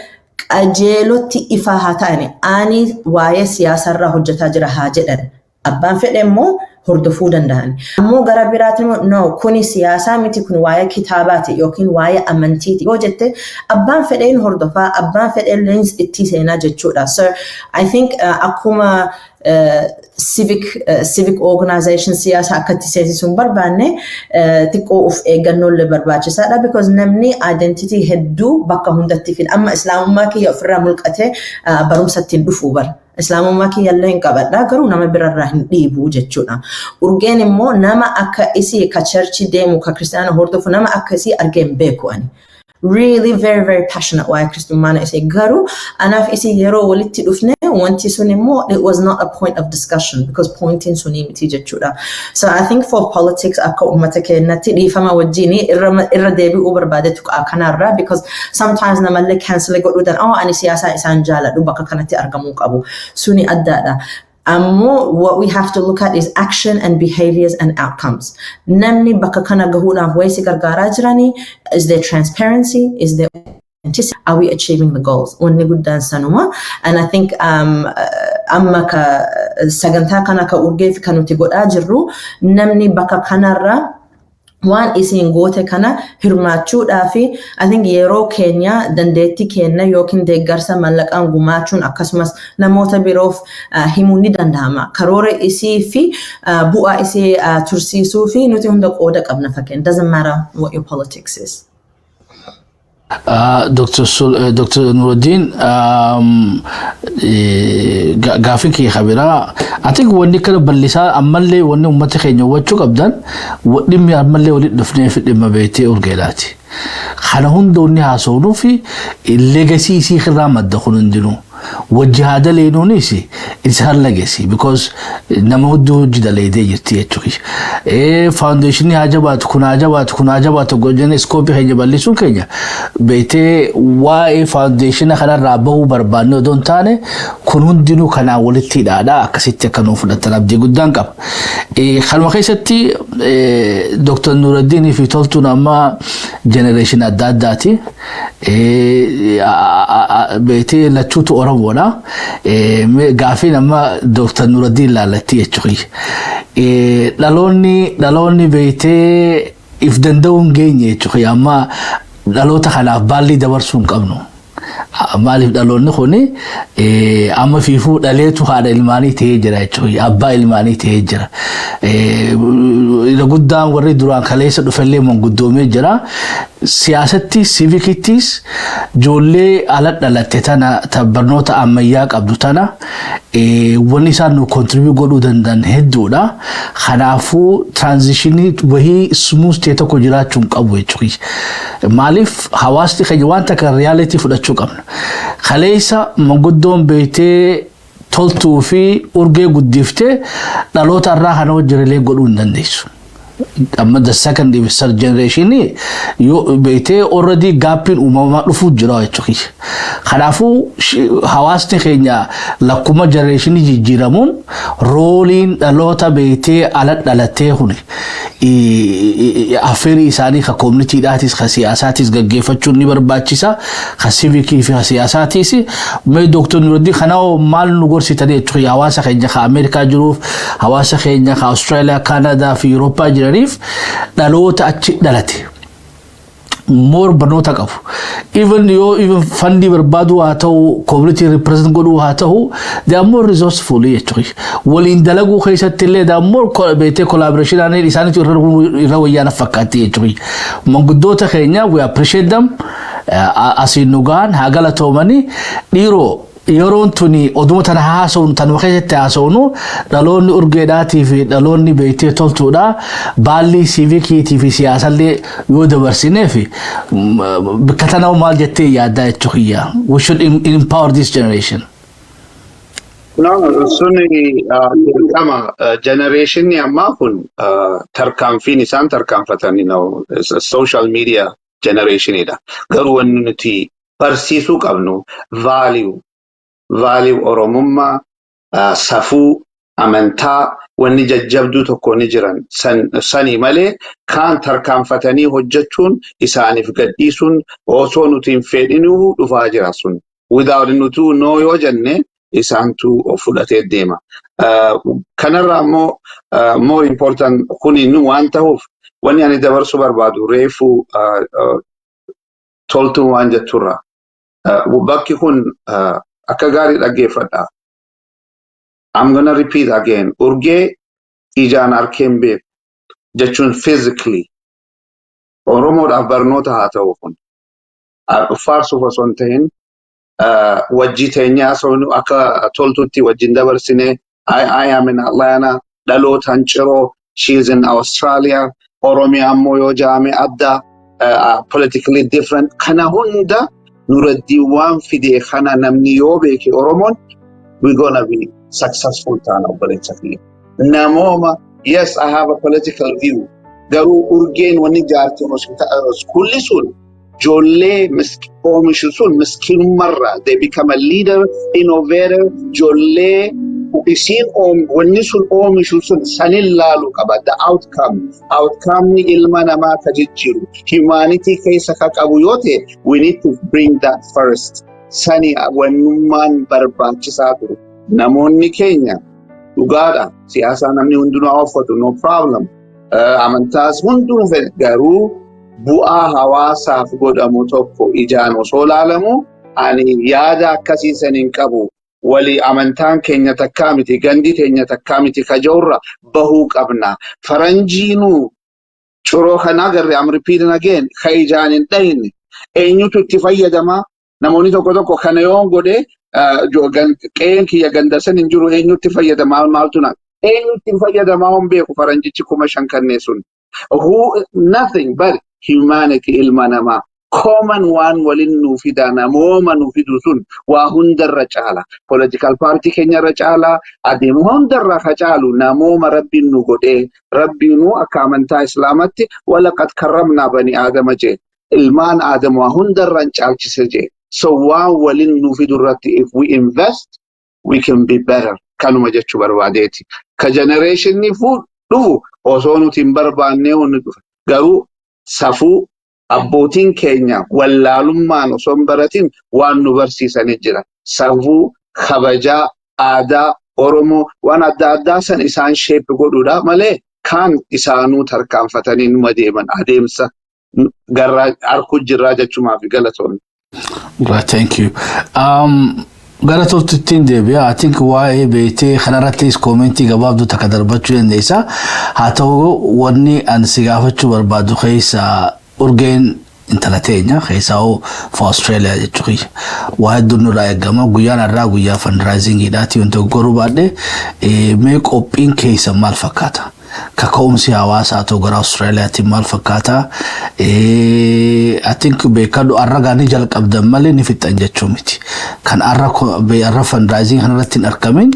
qajeelotti ifaa haa ta'ani. Ani waa'ee siyaasarraa hojjetaa jira haa jedhan. Abbaan fedhe immoo hordofuu danda'an. Ammoo gara biraatiin no kuni siyaasaa miti kun waa'ee kitaabaati yookiin waa'ee amantiiti yoo jette abbaan fedheen hordofaa abbaan fedheen itti seenaa jechuudha. So I think akkuma civic organization siyaasa akkatti seensisuun barbaanne xiqqoo of eeggannollee barbaachisaadha because namni identity hedduu bakka hundatti fida. Amma islaamummaa kiyya ofirraa mulqatee barumsattiin dhufuu bara. Islaamummaa kiyyallee hin qabadha garuu nama birarraa hin dhiibu jechuudha. Urgeen immoo nama akka isii ka churchi deemu ka kiristaana hordofu nama akka isii argee hin beeku ani. Really very very passionate waa'ee kristummaana isii garuu anaaf isii yeroo walitti dhufne wanti sun immoo it was not a point of discussion because pointing sunii miti jechuudha. So I think for politics akka uummata keenyatti dhiifama wajjin irra deebi'uu barbaadetu kanarraa because sometimes namallee cancel godhuudhaan ani siyaasaa isaan jaaladhu bakka kanatti argamuu qabu suni addaadha. What we have to look at is action and behaviors and outcomes. Namni bakka kana gahuudhaaf waysi gargaaraa jiranii is there transparency? Is there are we achieving the goals? Wanni guddaan sanuma. And I think amma ka sagantaa kana ka urgee fi kan nuti godhaa jirru namni bakka kanarra waan isiin goote kana hirmaachuudhaafi I think yeroo keenya dandeettii kenna yookiin deeggarsa mallaqaan gumaachuun akkasumas namoota biroof himuu ni danda'ama. Karoora isii fi bu'aa isii tursiisuu fi nuti hunda qooda qabna fakkeenya. Doesn't matter what your politics is. Dr. Nuruddin gaafii kee khabiraa I think wanni kana bal'isaa ammallee wanni uummata keenya hubachuu qabdan dhimmi ammallee walitti dhufnee fi dhimma beektee urgeedhaati. Kana hunda wanni haasofnuu fi leegasii isii irraa madda kun hundinuu. wajjihada leenuunis isaan lagesi because nama hudduu jidaleedee jirti jechuudha. Foundationni hajabaatu kun hajabaatu goojjanii iskoopii keenya bal'isuun keenya beetee waa'ee foundationa kanarraa bahuu barbaanne odoo hin taane kun hundinuu kanaan walitti hidhaadha akkasitti akka nuuf fudhatan abdii guddaan qaba. Kanuma keessatti Dr. Nuruddin fi toltuun amma generation adda addaati. Beetee lachuutu Oromoodha. Gaafiin amma Dr. Nuruddin laalatti jechuudha. Dhaloonni beetee if danda'uun geenye jechuudha. Amma dhaloota kanaaf baalli dabarsuun qabnu. Maaliif dhaloonni kuni amma fiifuu dhaleetu haadha ilmaanii ta'ee jira jechuudha. Abbaa ilmaanii ta'ee jira. Ila guddaan warri duraan kaleessa dhufellee manguddoomee jira. Siyaasatti civikittis ijoollee ala dhalatte tana barnoota ammayyaa qabdu tana wanni isaan nu contribute godhuu danda'an hedduudha. Kanaafuu transitionii wahii smooth ta'e tokko jiraachuun qabu jechuudha. Maaliif hawaasni keenya wanta kan reality fudhachuu qabna. Kaleessa manguddoon beetee toltuu fi urgee guddiftee dhaloota irraa kana wajjirelee godhuu hin dandeessu. Amma the second generation yo beetee already gaappiin uumamaa dhufuu jira jechuudha. Kanaafuu hawaasni keenya lakkuma generation jijjiiramuun rooliin dhaloota beetee ala dhalatee huni affeerii isaanii ka communityidhaatis ka siyaasaatis gaggeeffachuun ni barbaachisa. Ka civikii fi ka siyaasaatis mee Dr. Nuruddin kanaa maal nu gorsitanii jechuudha. Hawaasa keenya ka Ameerikaa jiruuf hawaasa keenya ka Australia, Canada fi Eurooppaa jiraniif dhaloota achi dhalate more barnoota qabu. Even fandi barbaadu haa ta'u community represent godhuu haa ta'u they are more resourceful jechuudha. Waliin dalaguu keessatti illee they are more beetee collaboration aanee isaaniitu irra wayyaana fakkaatti jechuudha. Manguddoota keenya we appreciate them asiin nugaan haa galatoomanii dhiiroo yeroon tuni oduma tana haasawun tan waxeetti haasawnu dhaloonni urgeedhaatii fi dhaloonni beetee toltuudha baalli civikii fi siyaasallee yoo dabarsinee fi bikkatanaw maal jettee yaaddaa jechuudha. We should empower this generation. No, suni kama generation ni amma kun tarkaanfiin isaan tarkaanfatanii no social media generation ida. Garuu wanni nuti barsiisuu qabnu value oromummaa safuu amantaa wanni jajjabduu tokko ni jiran sanii malee kaan tarkaanfatanii hojjechuun isaaniif gadhiisuun osoo nuti hin fedhinuu dhufaa jira sun without nutu no yoo jenne isaantu of fudhatee deema. Kanarraa ammoo more important kuni nu waan ta'uuf wanni ani dabarsuu barbaadu reefu toltuun waan jetturra bakki kun akka gaarii dhaggeeffadha. I'm gonna repeat again. Urgee ijaan arkeen beeku jechuun physically Oromoodhaaf barnoota haa ta'u kun faarsuuf osoo hin ta'in wajji teenyaa soonu akka toltutti wajjin dabarsine I am in Atlanta dhalootaan ciroo she is in Australia Oromiyaa ammoo yoo jaame adda politically different kana hunda Nuruddin waan fidee kana namni yoo beeke Oromoon we're gonna be successful tana obboleettii. Namooma yes I have a political view garuu urgeen wanni jaartii kulli sun jolle oomishu sun miskinummarra they become a leader innovator jolle isin wanni sun oomishu sun sanin laalu qaba the outcome ni ilma namaa ka jijjiiru humanity keessa ka qabu yoo ta'e we need to bring that first sani wannummaan barbaachisaa ture. Namoonni keenya dhugaadha siyaasa namni hundinuu uffatu no problem amantaas hundinuu fedhe garuu bu'aa hawaasaaf godhamu tokko ijaan osoo laalamu ani yaada akkasii saniin qabu wali amantaan keenya takkaa miti gandi keenya takkaa miti kajoorra bahuu qabna. Faranjiinuu curoo kana agarre I'm repeating again ka ijaan hin dhayne eenyutu itti fayyadama namoonni tokko kana yoon godhe qeen kiyya gandasan hin jiru eenyutti fayyadamaa maaltu na eenyutti fayyadamaa hon beeku faranjichi 5,000 kannee sun nothing but humanity ilma namaa common waan walin nuu fida namooma nuu fidu sun waa hundarra caala political party keenyarra caala adeemu hundarra ka caalu namooma rabbiin nu godhee rabbiinu akka amantaa islaamatti walaqad karramnaa bani aadama jee ilmaan aadamu hundarra caalchise jee so waan walin nuu fidu irratti if we invest we can be better kanuma jechuu barbaadeeti ka generation ni dhufu osoo nuti hin barbaannee wanni dhufu garuu safuu abbootiin keenya wallaalummaan osoo hin baratin waan nu barsiisanii jira safuu kabajaa aadaa oromoo waan adda addaa san isaan shape godhuudha malee kaan isaanuu tarkaanfatanii numa deeman adeemsa garraa arku jirraa jechumaaf galatoon. Thank you. Gara toltuutiin deebi'a. I think waa'ee beektee kanarrattis koomentii gabaabduu takka darbachuu dandeessa. Haa ta'u wanni ani si gaafachuu barbaadu keessa urgeen intala teenya keessaa for Australia jechuudha. Waa hedduun nurraa eegama. Guyyaan har'aa guyyaa fundraisingidhaati wanti goruu baadhee mee qophiin keessa maal fakkaata? Kaka'umsi hawaasaa ta'u gara Australiyaatti maal fakkaata? I think beekadhu har'a gaanii jalqabdan malee ni fixan jechuu miti. Kan har'a fundraising kanarratti hin argamin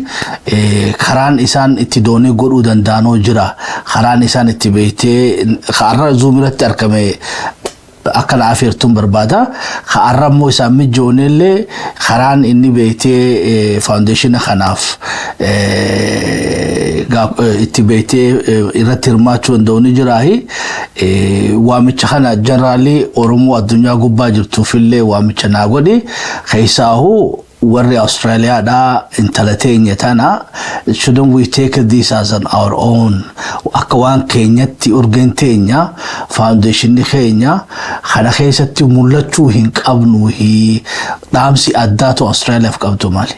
karaan isaan itti doonee godhuu danda'anoo jira. Karaan isaan itti beektee har'a Zoom irratti argame akka laafeertuun barbaada. Har'a immoo isaan mijoonellee karaan inni beektee foundation kanaaf itti beektee irratti hirmaachuu danda'u jiraahi. Waamicha kana generally Oromoo addunyaa gubbaa jirtuufillee waamicha naa godhi. Keessaahu warri Australiyaadhaa intala teenya tana shouldn't we take this as our own akka waan keenyatti urgeen teenya foundation keenya kana keessatti mul'achuu hin qabnu dhaamsi addaatu Australiyaaf qabdu maali?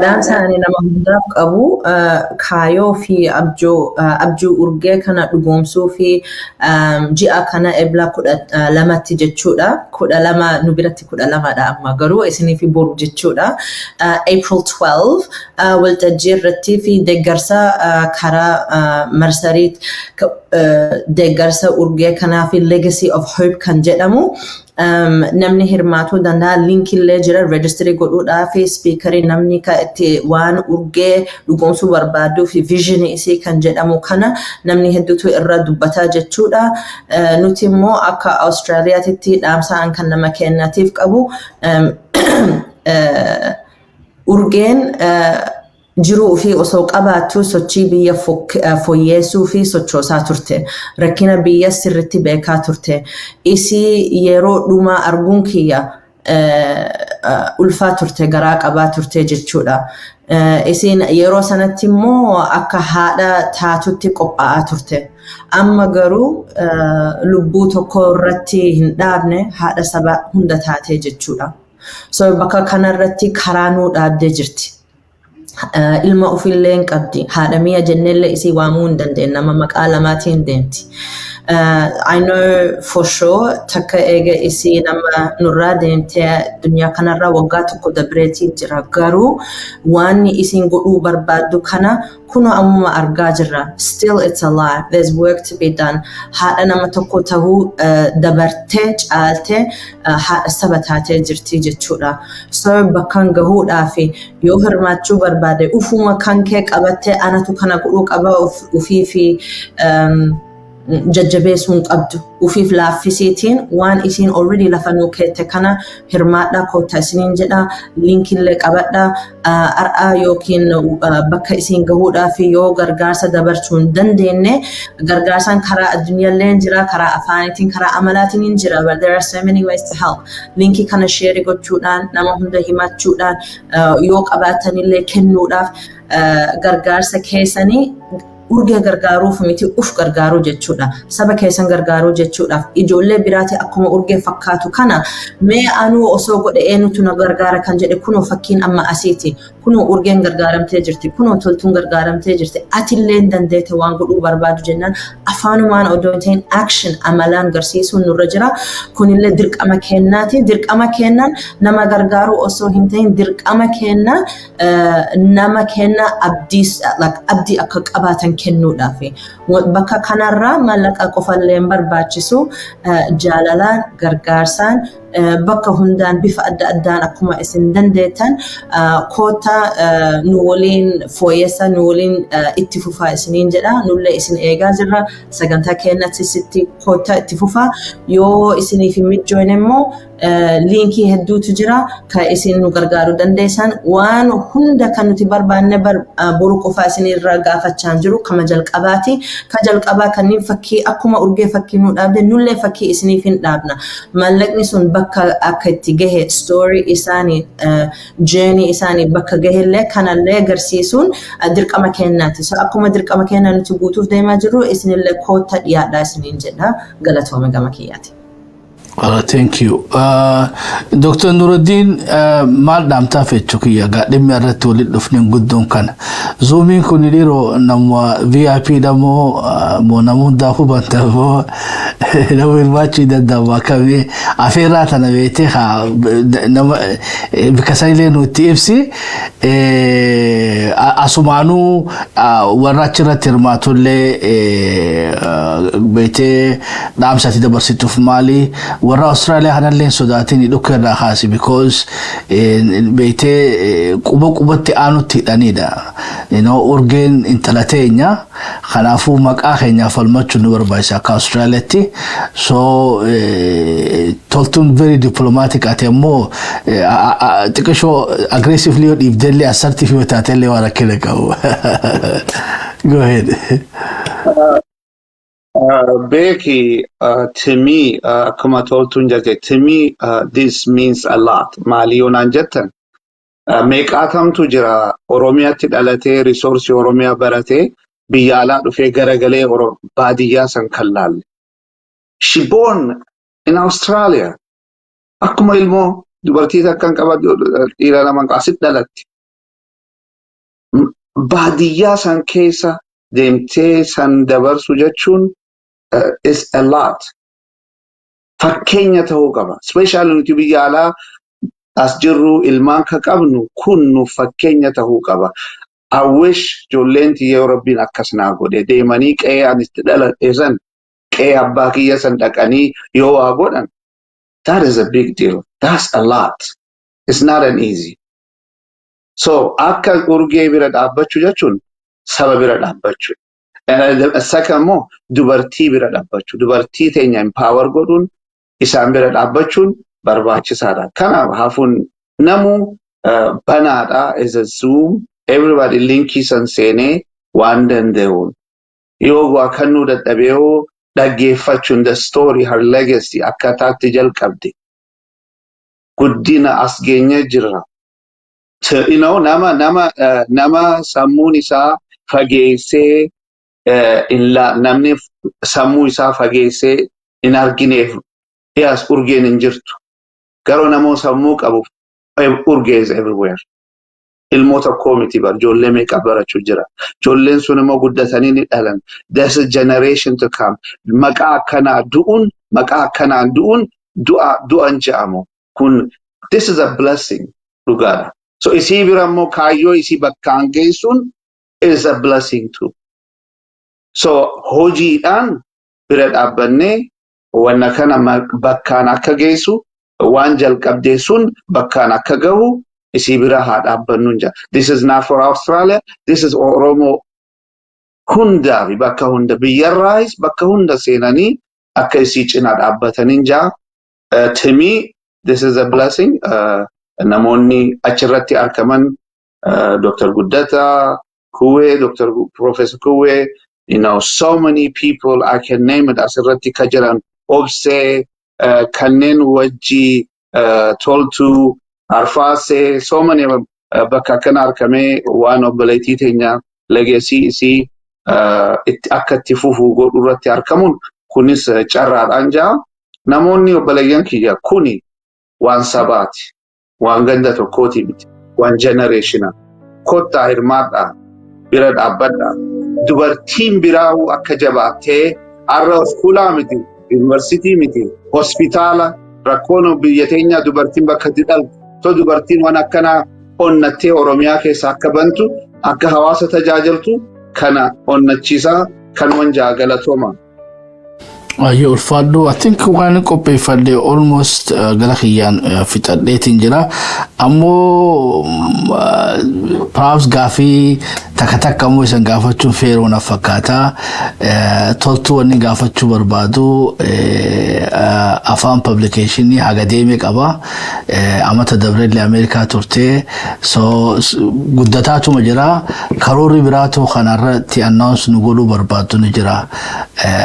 Dhaamsaani nama hundaaf qabu kaayoo fi abjuu urgee kana dhugoomsuu fi ji'a kana ebla 12tti jechuudha. 12 nu biratti 12dha amma garuu isinii fi boru jechuudha. April 12 waltajjii irratti fi deeggarsa karaa marsariit deeggarsa urgee kanaa fi legacy of hope kan jedhamu. Namni hirmaatuu danda'a linkillee jira registry godhuudhaa fi speakerii namni ka itti waan urgee dhugoomsuu barbaaduu fi vision isii kan jedhamu kana namni hedduutu irra dubbataa jechuudha. Nuti immoo akka Austraaliyaatti dhaamsaan kan nama kennatiif qabu urgeen jiruu fi osoo qabaattu sochii biyya fooyyeessuu fi sochoosaa turte. Rakkina biyya sirriitti beekaa turte. Isii yeroo dhumaa arguun kiyya ulfaa turte garaa qabaa turte jechuudha. Isiin yeroo sanatti immoo akka haadha taatutti qophaa'aa turte. Amma garuu lubbuu tokko irratti hin dhaabne haadha saba hunda taatee jechuudha. So bakka kanarratti karaa nuu dhaabdee jirti. Ilma ofillee hin qabdi. Haadha mi'a jennellee isii waamuu hin dandeenye nama maqaa lamaatiin deemti. I know for sure takka eega isii nama nurraa deemtee dunyaa kanarraa waggaa tokko dabreetiin jira. Garuu waan isiin godhuu barbaaddu kana kuno ammuma argaa jirra. Still it's alive. There's work to be done. Haadha nama tokko tahuu dabartee caaltee haadha saba taatee jirti jechuudha. So bakkaan gahuudhaaf yoo hirmaachuu barbaade ufuma kan kee qabattee anatu kana godhuu qaba ufii fi jajjabeessuun qabdu ufiif laaffisiitiin waan isiin already lafa nuu keette kana hirmaadhaa koota isiniin jedha linkillee qabadhaa ar'aa yookiin bakka isiin gahuudhaaf yoo gargaarsa dabarsuu hin dandeenye gargaarsaan karaa addunyaallee jira karaa afaanitiin karaa amalaatiin hin jira but there are so many ways to help linkii kana share gochuudhaan nama hunda himachuudhaan yoo qabaatanillee kennuudhaaf gargaarsa keessanii urgee gargaaruuf miti uf gargaaruu jechuudha. Saba keessan gargaaruu jechuudhaaf ijoollee biraati akkuma urgee fakkaatu kana mee anuu osoo godhe eenyutu na gargaara kan jedhe kunoo fakkiin amma asiiti. Kunoo urgeen gargaaramtee jirti. Kunoo toltuun gargaaramtee jirti. Atillee dandeete waan godhuu barbaadu jennaan afaanumaan odoo ta'in action amalaan garsiisuun nurra jira. Kunillee dirqama kennaati. Dirqama kennaan nama gargaaruu osoo hin ta'in dirqama kennaa nama kenna abdii akka qabaatan kennuudhaaf. Bakka kanarraa maallaqa qofallee hin barbaachisu jaalalaan gargaarsaan bakka hundaan bifa adda addaan akkuma isin dandeettan koota nu waliin fooyyessa nu waliin itti fufaa isiniin jedha nullee isin eegaa jirra sagantaa keenyatti sitti koota itti fufaa yoo isiniif hin mijoon immoo liinkii hedduutu jira kan isin nu gargaaruu dandeessan waan hunda kan nuti barbaanne boru qofaa isinirraa gaafachaa jiru kama jalqabaati ka jalqabaa kanneen fakkii akkuma urgee fakkii nu dhaabde nullee fakkii isiniif hin dhaabna maallaqni sun bakka akka itti gahe story isaanii journey isaanii bakka gahellee kanallee agarsiisuun dirqama keenyaati so akkuma dirqama keenyaa nuti guutuuf deemaa jirru isinillee koota dhiyaadhaa isiniin jedha galatooma gama kiyyaati. Thank you. Dr. Nuruddin, mal damta fecho kiya ga dimmi arratti wali dhufnin guddon kana. Zoomin kun diro namwa VIP damo mo namu dafu banta mo namu ilmachi dadda kami afera tana bete ha nama bikasai no TFC asumanu warachira tirmatulle bete damsati dabarsituf mali warra Australia hanalleen sodaatini dhukkeerraa kaasi because beeytee qubatti aanutti hidhanidha. Urgeen intala teenya kanaafuu maqaa keenyaa falmachuun nu barbaachisa akka Australiatti. So toltuun very diplomatic ati ammoo xiqqishoo aggressively yoo dhiibdellee assertive yoo taatellee waan rakkina qabu. Go ahead. Becky, to me, kuma toltun jate, to me, this means a lot. Maliyon anjatan. Meeqaatam tu jira Oromiyaatti dhalatee resource Oromiyaa baratee biyya alaa dhufee garagalee baadiyyaa san kallaalle. She born in Australia. Akkuma ilmoo dubartii takkan qaba dhiira lama asit dhalatti. Baadiyyaa san keessa deemtee san dabarsu jechuun is a lot. Fakkeenya ta'uu qaba. Especially nuti biyya alaa as jirru ilmaan ka qabnu kun nu fakkeenya ta'uu qaba. I wish ijoolleen tiyyee Rabbiin akkas naa godhe deemanii qe'ee ani itti dhaladhe san qe'ee abbaa kiyya san dhaqanii yoo waa godhan. That is a big deal. That's a lot. It's not an easy. So akka urgee bira dhaabbachuu jechuun saba bira dhaabbachuu. Second more, dubartii bira dhaabbachuu. Dubartii teenya empower godhuun isaan bira dhaabbachuun barbaachisaadha. Kanaaf hafuun namu banaadha is a Zoom. Everybody linkii san seenee waan danda'uun. Yoo waa kannuu dadhabee dhaggeeffachuun the story, her legacy akkataatti jalqabde. Guddina as geenye jirra. You know, nama sammuun isaa fageessee namni sammuu isaa fageessee in argineef yes urgeen hin jirtu. Garuu namoo sammuu qabu urgee is everywhere. Ilmoota koomiti bar ijoollee meeqa barachuu jira. Ijoolleen sun immoo guddatanii ni dhalan. There's a generation to come. Maqaa akkanaa du'uun du'an je'amu. Kun this is a blessing dhugaadha. So isii bira immoo kaayyoo isii bakkaan geessuun is a blessing too. So hojiidhaan bira dhaabbannee wanna kana bakkaan akka geessu waan jalqabdee sun bakkaan akka gahu isii bira haa dhaabbannuun jira. This is not for Australia. This is Oromo hundaa fi bakka hunda biyyarraayis bakka hunda seenanii akka isii cinaa dhaabbataniin jira. To me, this is a blessing. Namoonni achirratti argaman Dr. Guddata, Kuwe, Professor Kuwe, you know, so many people, I can name it as irratti kajiran, Obse, kanneen wajji, Toltu, Arfase, so many of them, bakka kana argame waan obboleettii teenya legacy isii akka itti fufuu godhu irratti argamuun kunis carraadhaan jira. Namoonni obboleeyyan kiyya kuni waan sabaati, waan ganda tokkooti miti, waan generational. Kottaa hirmaadhaa, bira dhaabbadhaa. Dubartiin biraahu akka jabaattee arra iskuulaa miti, yuunivarsiitii miti, hospitaala rakkoon biyya teenya dubartiin bakka itti dhaltu. So dubartiin waan akkanaa onnattee Oromiyaa keessa akka bantu, akka hawaasa tajaajiltu kana onnachiisa kan wanja galatoma. Your father, I think one copy for the almost Galakian fitaddating jira. Amo perhaps gafi takataka mo isang gafachu fair na fakata toltu ani gafachu barbadu afan publication ni academic aba amata dabrele America turte so guddatatu majira karori birato khanara ti announce nugulu barbadu ni jira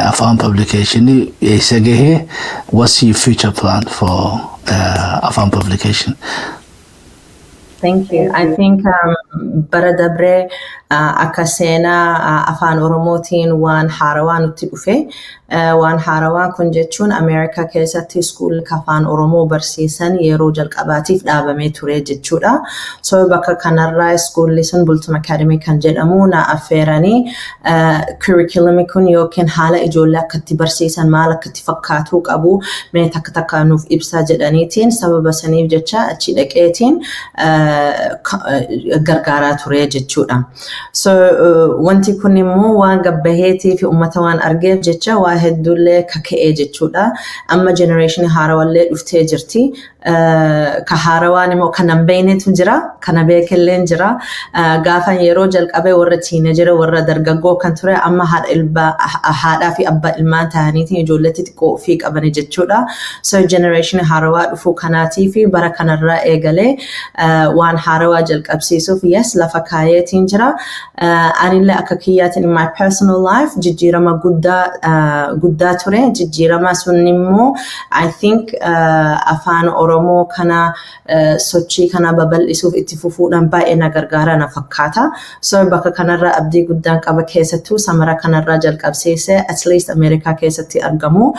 afan publication ni esegehe. What's your future plan for afan publication? Thank you. I think baradabre akasena afan oromotin wan harawan utiufe wan harawan kun jechuun America keessatti school kafaan oromoo barsiisan yeroo jalqabaatiif dhaabamee ture jechuudha. So bakka kanarraa school sun bultuma academy kan jedhamu na affeeranii curriculum kun yookiin haala ijoollee akkatti barsiisan maal akkatti fakkaatu qabu mee takka takka nuuf ibsaa jedhaniitiin sababa saniif jecha achi dhaqeetiin gargaaraa ture jechuudha. So wanti kun immoo waan gabbaheetii fi uummata waan argeef jecha waa hedduullee kaka'ee jechuudha. Amma generation haarawallee dhuftee jirti. Ka haarawaan immoo kanan beeknetu jira, kana beekelleen jira. Gaafa yeroo jalqabee warra teenager warra dargaggoo kan ture amma haadhaa fi abbaa ilmaan ta'aniitiin ijoolletti xiqqoo ofii qabani jechuudha. So generation haarawaa dhufuu kanaatii fi bara kanarraa eegalee waan haarawaa jalqabsiisuuf yes lafa kaayeetiin jira. Anillee akka kiyyaatiin in my personal life jijjiirama guddaa ture. Jijjiirama sun immoo I think afaan oromoo kana sochii kana babal'isuuf itti fufuudhaan baay'ee na gargaara na fakkaata. So bakka kanarraa abdii guddaan qaba keessattuu samara kanarraa jalqabsiise at least America keessatti argamu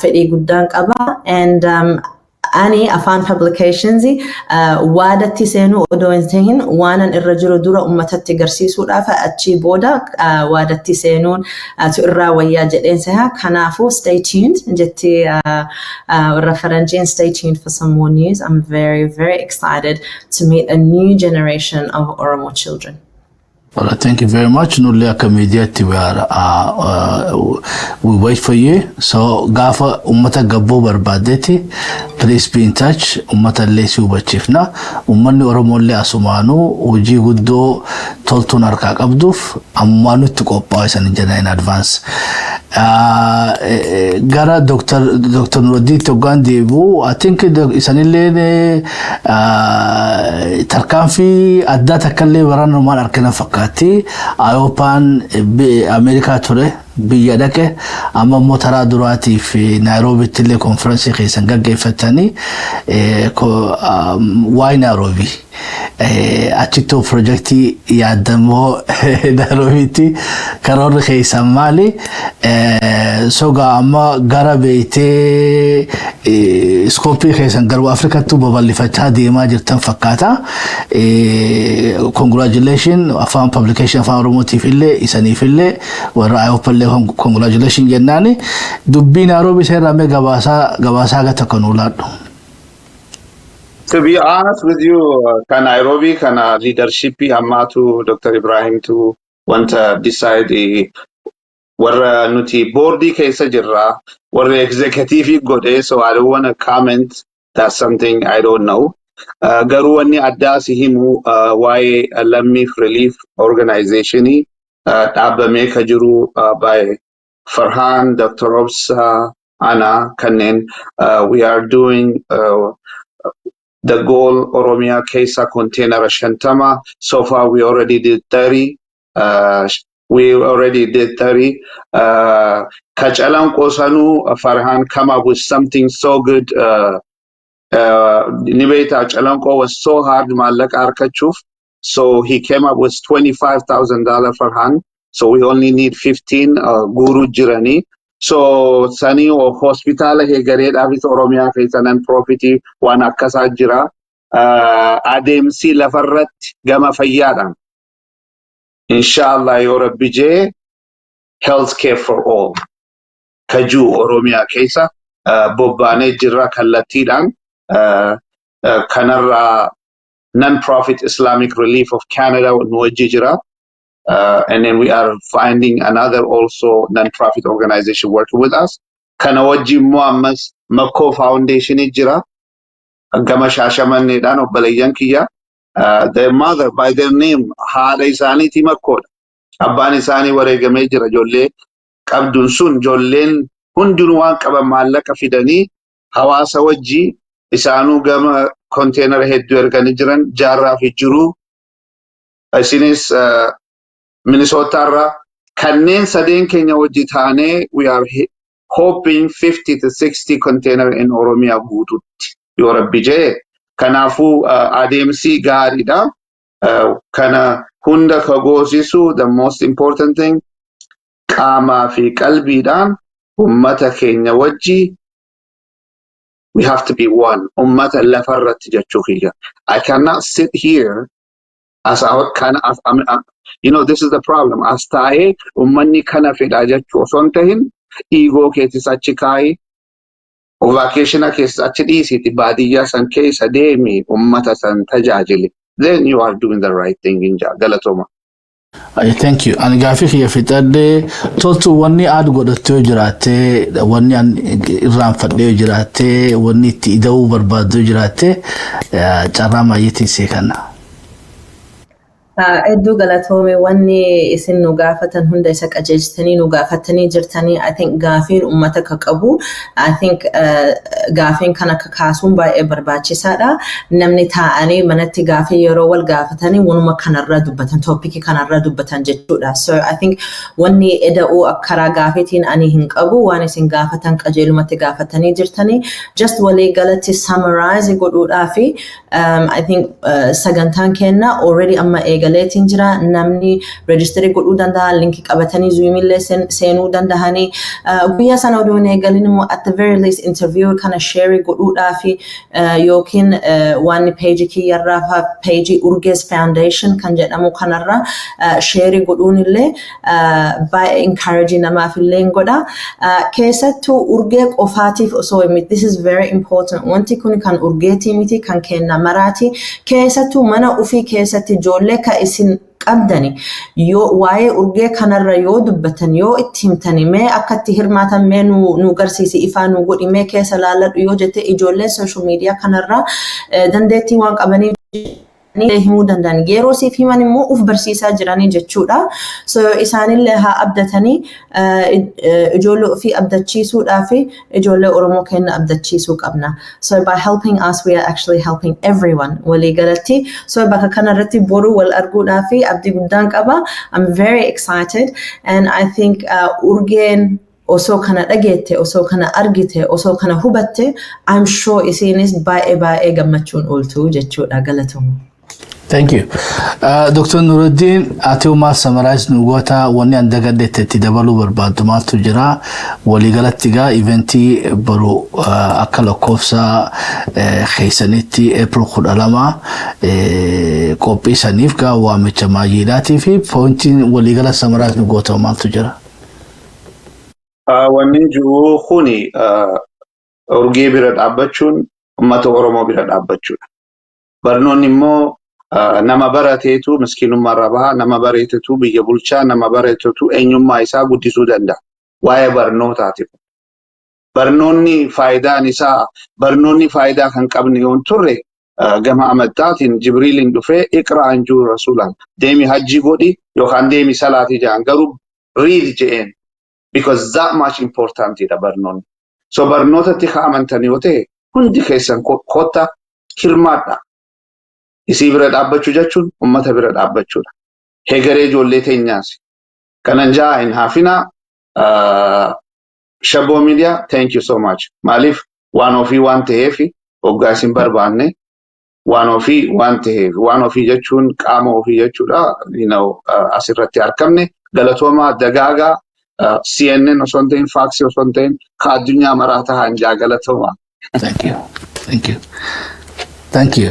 fedhii guddaan qaba. And ani afaan publications waadatti seenuu odoo hin ta'in waanan irra jiru dura ummatatti garsiisuudhaaf achi booda waadatti seenuun tu irraa wayyaa jedheen seha. Kanaafuu stay tuned jetti referencing stay tuned for some more news. I'm very, very excited to meet a new generation of Oromo children. Well, thank you very much. Nulle immediately we wait for you. So gafa ummata gabbo barbadeti. Please be in touch. Ummata lesi ubachifna. Ummanni Oromolle asumanu hojii guddoo toltuun harkaa qabduuf ammaanu itti qophaa'aa isan jedha in advance. Gara Dr. Nuruddin Toggaan deebi'u I think isanillee tarkaanfii addaa takkallee baranumaan harkina fakkaatti. Ayopaan Ameerikaa ture biyya dhaqe amma immoo taraa duraatii fi Naayiroobiitti illee konferansii keessan gaggeeffatanii waa'ee Naayiroobii achitti projektii yaadamoo Naayiroobiitti karoorri keessan maali? Soga amma gara beeytee iskooppii keessan garuu Afrikattuu babal'ifachaa deemaa jirtan fakkaata. Congratulations afaan publication afaan Oromootiif illee isaniif illee warra Ayopallee congratulations jennaani. Dubbii Naayiroobii seerramee gabaasaa gata kan ulaadhu. To be honest with you, can Nairobi, can leadership, Hamatu, Dr. Ibrahim to want to decide where nuti boardi kaisa jirra, where executive gode, so I don't want to comment. That's something I don't know. Garuani Addaa himu why Lammi Relief Organization Abame Kajuru by Farhan, Dr. Robsa, Anna, Kanen. We are doing the goal Oromia Kesa container Shantama. So far we already did 30. We already did 30. Kachalan Kosanu Farhan come up with something so good. Nibeta Chalanko was so hard Malak Arkachuf. So he came up with $25,000 Farhan. So we only need 15 Guru Jirani. So Sani or hospital he gared Avis Oromia Kaisanan property one Akasa Jira Adem Si Lafarat Gama Fayadan. Inshallah you're a BJ healthcare for all. Kaju Oromia Kaisa Bobane Jira Kalatidan Kanara non-profit Islamic Relief of Canada Nwajijira And then we are finding another also non-profit organization working with us. Kana wajjin Muammas Makko Foundation jira. Gama Shashamannedhaan obboleeyyan kiyya. Their mother by their name haadha isaaniiti Makkoodha. Abbaan isaanii wareegamee jira. Ijoollee qabduun sun ijoolleen hundinuu waan qaban maallaqa fidanii hawaasa wajjii isaanuu gama konteenara hedduu erganii jiran jaarraa fi jiruu. Isinis Minnesota irraa kanneen sadeen keenya wajji taanee we are hoping 50 to 60 container in Oromia guututti yoo rabbi jee kanaafuu adeemsi gaariidha. Kana hunda kagoosisu the most important thing qaamaa fi qalbiidhaan ummata keenya wajji we have to be one. Ummata lafarratti jechuu kiyya. I cannot sit here as this is the problem. As taa'ee ummanni kana fedhaa jechuu osoo hin tahin ego keetis achi kaayee vacation keessa achi dhiisiti baadiyyaa san keessa deemi ummata san tajaajili. Then you are doing the right thing in Galatoma. Thank you. And gaafii kiyya fixadhee toltu wanni aad godhattee yoo jiraatte wanni an irraanfadhee yoo jiraatte wanni itti ida'uu barbaaddu yoo jiraatte carraa maayyiitiin see kanna. Hedduu galatoome wanni isin nu gaafatan hunda isa qajeelchitanii nu gaafatanii jirtanii I think gaafiin uummata ka qabu I think gaafiin kana kaasuun baay'ee barbaachisaadha. Namni taa'anii manatti gaafii yeroo wal gaafatanii wanuma kanarra dubbatan toopikii kanarra dubbatan jechuudha. So I think wanni eda'uu karaa gaafiitiin ani hin qabu waan isin gaafatan qajeelumatti gaafatanii jirtanii just walii galatti summarize godhuudhaafi I think sagantaan kenna already amma galeetiin jira namni register godhuu danda'a linki qabatanii zoomillee seenuu dandahanii guyyaa sana odoon eegalin immoo at the very least interview kana share godhuudhaafi yookiin waan page kiyyarraa page Urge's Foundation kan jedhamu kanarra share godhuunillee by encouraging namaaf illee godha keessattuu urgee qofaatiif osoo miti this is very important wanti kun kan urgeetii miti kan kenna maraati keessattuu mana ofii keessatti ijoollee isin qabdani yoo waa'ee urgee kanarra yoo dubbatan yoo itti himtani mee akka itti hirmaatan mee nu garsiisi ifaa nu godhi mee keessa laalladhu yoo jette ijoolleen social media kanarra dandeettii waan qabaniif himuu danda'an yeroo siif himan immoo uf barsiisaa jiranii jechuudha. So isaanillee haa abdatanii ijoollee ofii abdachiisuudhaa fi ijoollee Oromoo kenna abdachiisuu qabna. So by helping us we are actually helping everyone walii galatti. So bakka kanarratti boru wal arguudhaa fi abdii guddaan qaba. I'm very excited and I think urgeen osoo kana dhageette osoo kana argite osoo kana hubatte I'm sure isinis baay'ee gammachuun ooltu jechuudha galatoomuu. Thank you. Dr. Nuruddin, ati maal summarize nu goota wanni an dagaddeetti dabaluu barbaaddu maaltu jira waliigalatti gaa eventii baru akka lakkoofsa keessanitti April 12 qophii saniif gaa waamicha maayyiidhaatii fi pointiin waliigala summarize nu goota maaltu jira? Wanni jiru kuni urgee bira dhaabbachuun uummata Oromoo bira dhaabbachuudha. Barnoonni immoo nama barateetu miskiinummaa irraa baha nama barateetu biyya bulchaa nama barateetu eenyummaa isaa guddisuu danda'a waa'ee barnootaatiif. Barnoonni faayidaan isaa barnoonni faayidaa kan qabne yoon turre gama amantiitiin Jibriiliin dhufee iqra'an jiru rasuulaan deemi hajji godhi yookaan deemi salaatii jedhan garuu read jedheen because that much important ida barnoonni. So barnootatti ka amantanii yoo ta'e hundi keessan kotta hirmaadha. Isii bira dhaabbachuu jechuun uummata bira dhaabbachuudha. Heegaree ijoollee teenyaas. Kanan jaa hin hafina Shaboo Media, thank you so much. Maaliif waan ofii waan ta'eef hoggaa isin barbaanne waan ofii waan ta'eef waan ofii jechuun qaama ofii jechuudha. Asirratti argamne galatoomaa dagaagaa CNN osoo hin ta'in Fox osoo hin ta'in ka addunyaa maraa tahan jaa galatoomaa. Thank you. Thank you.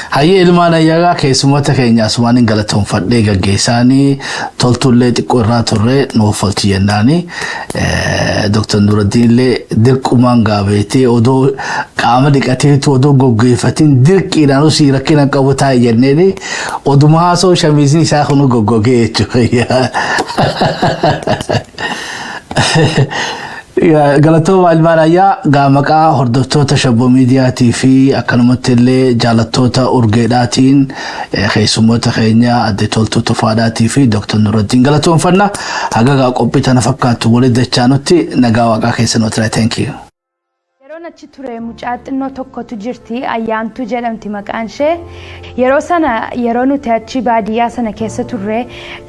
Hayyee ilmaan ayyagaa keessummoota keenya asumaan galatoomfadhee gaggeessaanii toltullee xiqqoo irraa turre nuuf olchi jennaani. Dr. Nuruddin illee dirqumaan gaabeetee odoo qaama dhiqateetu odoo goggeeffatiin dirqiidhaan usii rakkina qabu taa'e jenneeni oduma haasoo shamiisni isaa kunu goggogee jechuudha. Galatooma ilmaan ayyaa gaamaqaa hordoftoota Shabboo Miidiyaatii fi akkanumatti illee jaalattoota urgeedhaatiin keessummoota keenya adde toltuu tufaadhaatii fi Dr. Nuruddin galatoomfanna haga qophii tana fakkaattu waliin dachaanutti nagaa waaqaa keessan ootira. Thank you. Yeroon achi ture mucaa xinnoo tokkotu jirti ayyaantu jedhamti maqaan ishee. Yeroo sana yeroo nuti achi baadiyyaa sana keessa turre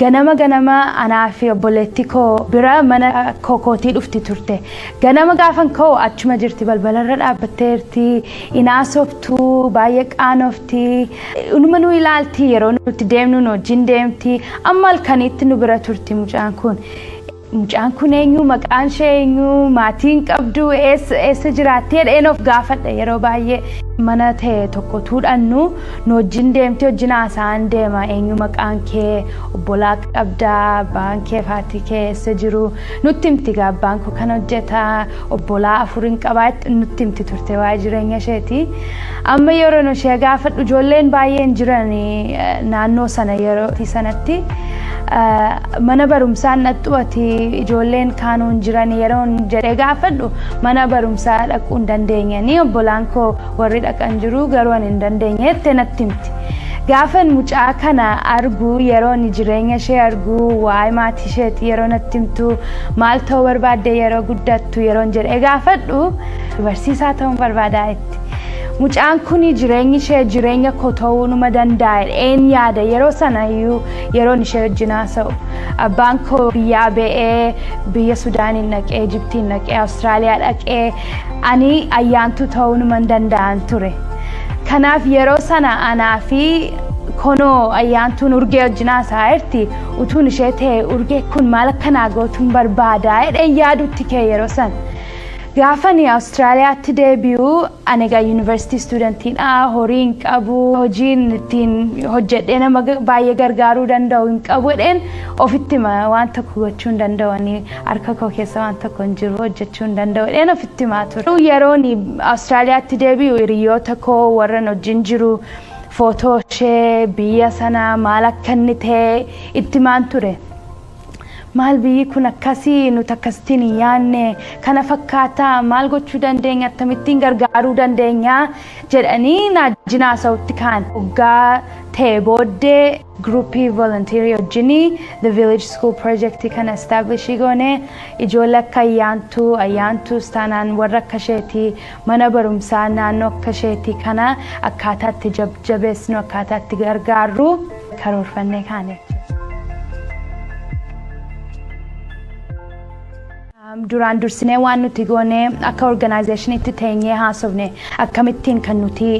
ganama anaa fi obboleettii koo bira mana kookootii dhufti turte. Ganama gaafan koo achuma jirti balbalarra dhaabbatteerti inaasoftuu baay'ee qaanofti. Unuma nu ilaalti yeroo nuti deemnu nu wajjin deemti amma halkaniitti nu bira turti mucaan kun. Mucaan kun eenyu maqaan ishee eenyu maatiin qabdu eessa jiraatti jedheen of gaafadha yeroo baay'ee mana ta'e tokko tuudhannu nu wajjin deemti wajjin haasa'an deema eenyu maqaan kee obbolaa qabdaa abbaan kee faatii kee eessa jiru nutti himti abbaan koo kan hojjeta obbolaa afurin qabaa nutti himti turte waa'ee jireenya isheeti. Amma yeroo nu ishee gaafadhu ijoolleen baay'een jiran naannoo sana yeroo sanatti. Mana barumsaan nattuwati ijoolleen kaanuun jiran yeroon jedhee gaafadhu mana barumsaa dhaquu hin dandeenyanii obbolaan koo warri dhaqan jiru garuu hin dandeenye jettee natti himti. Gaafan mucaa kana argu yeroon jireenya ishee argu waa'ee maatii isheeti yeroo natti himtu maal ta'uu barbaadde yeroo guddattu yeroon jedhee gaafadhu barsiisaa ta'uun barbaadaa jetti. Mucaan kun jireenyi ishee jireenya koo ta'uu numa danda'a een yaada yeroo sana iyyuu yeroon ishee wajjin haasa'u abbaan koo biyyaa ba'ee biyya Sudaaniin dhaqee Ijiptiin dhaqee Awustiraaliyaa dhaqee ani ayyaantu ta'uu numa danda'an ture. Kanaaf yeroo sana anaa fi konoo ayyaantuun urgee wajjin haasa'eerti utuun ishee ta'e urgee kun maal akkanaa gootuun barbaadaa jedhee yaadutti kee yeroo sana. Gaafani Awustiraaliyaatti deebi'u ani egaa yuunivarsiitii stuudantiidha horiin qabu hojiin ittiin hojjedhee nama baay'ee gargaaruu danda'u hin qabu jedheen ofitti waan tokko gochuu hin danda'u ani harka koo keessa waan tokko hin jiru hojjechuu hin danda'u jedheen ofitti himaa ture. Yeroon Awustiraaliyaatti deebi'u hiriyoota koo warran wajjin jiru footoo ishee biyya sana maal akka inni ta'e itti himaan ture. Maal biyyi kun akkasii nuti akkasittiin hin yaadne kana fakkaataa maal gochuu dandeenya akkamittiin gargaaruu dandeenya jedhanii naajjin haasa'utti kaan. Waggaa ta'e booddee groupii volunteerii wajjinii the village school project kana establishii goone ijoollee akka ayyaantuus taanaan warra akka isheetii mana barumsaa naannoo akka isheetii kana akkaataatti jajjabeessinu akkaataatti gargaarru karoorfannee kaane. Duraan dursinee waan nuti goone akka organization'itti teenyee haasofne akkamittiin kan nuti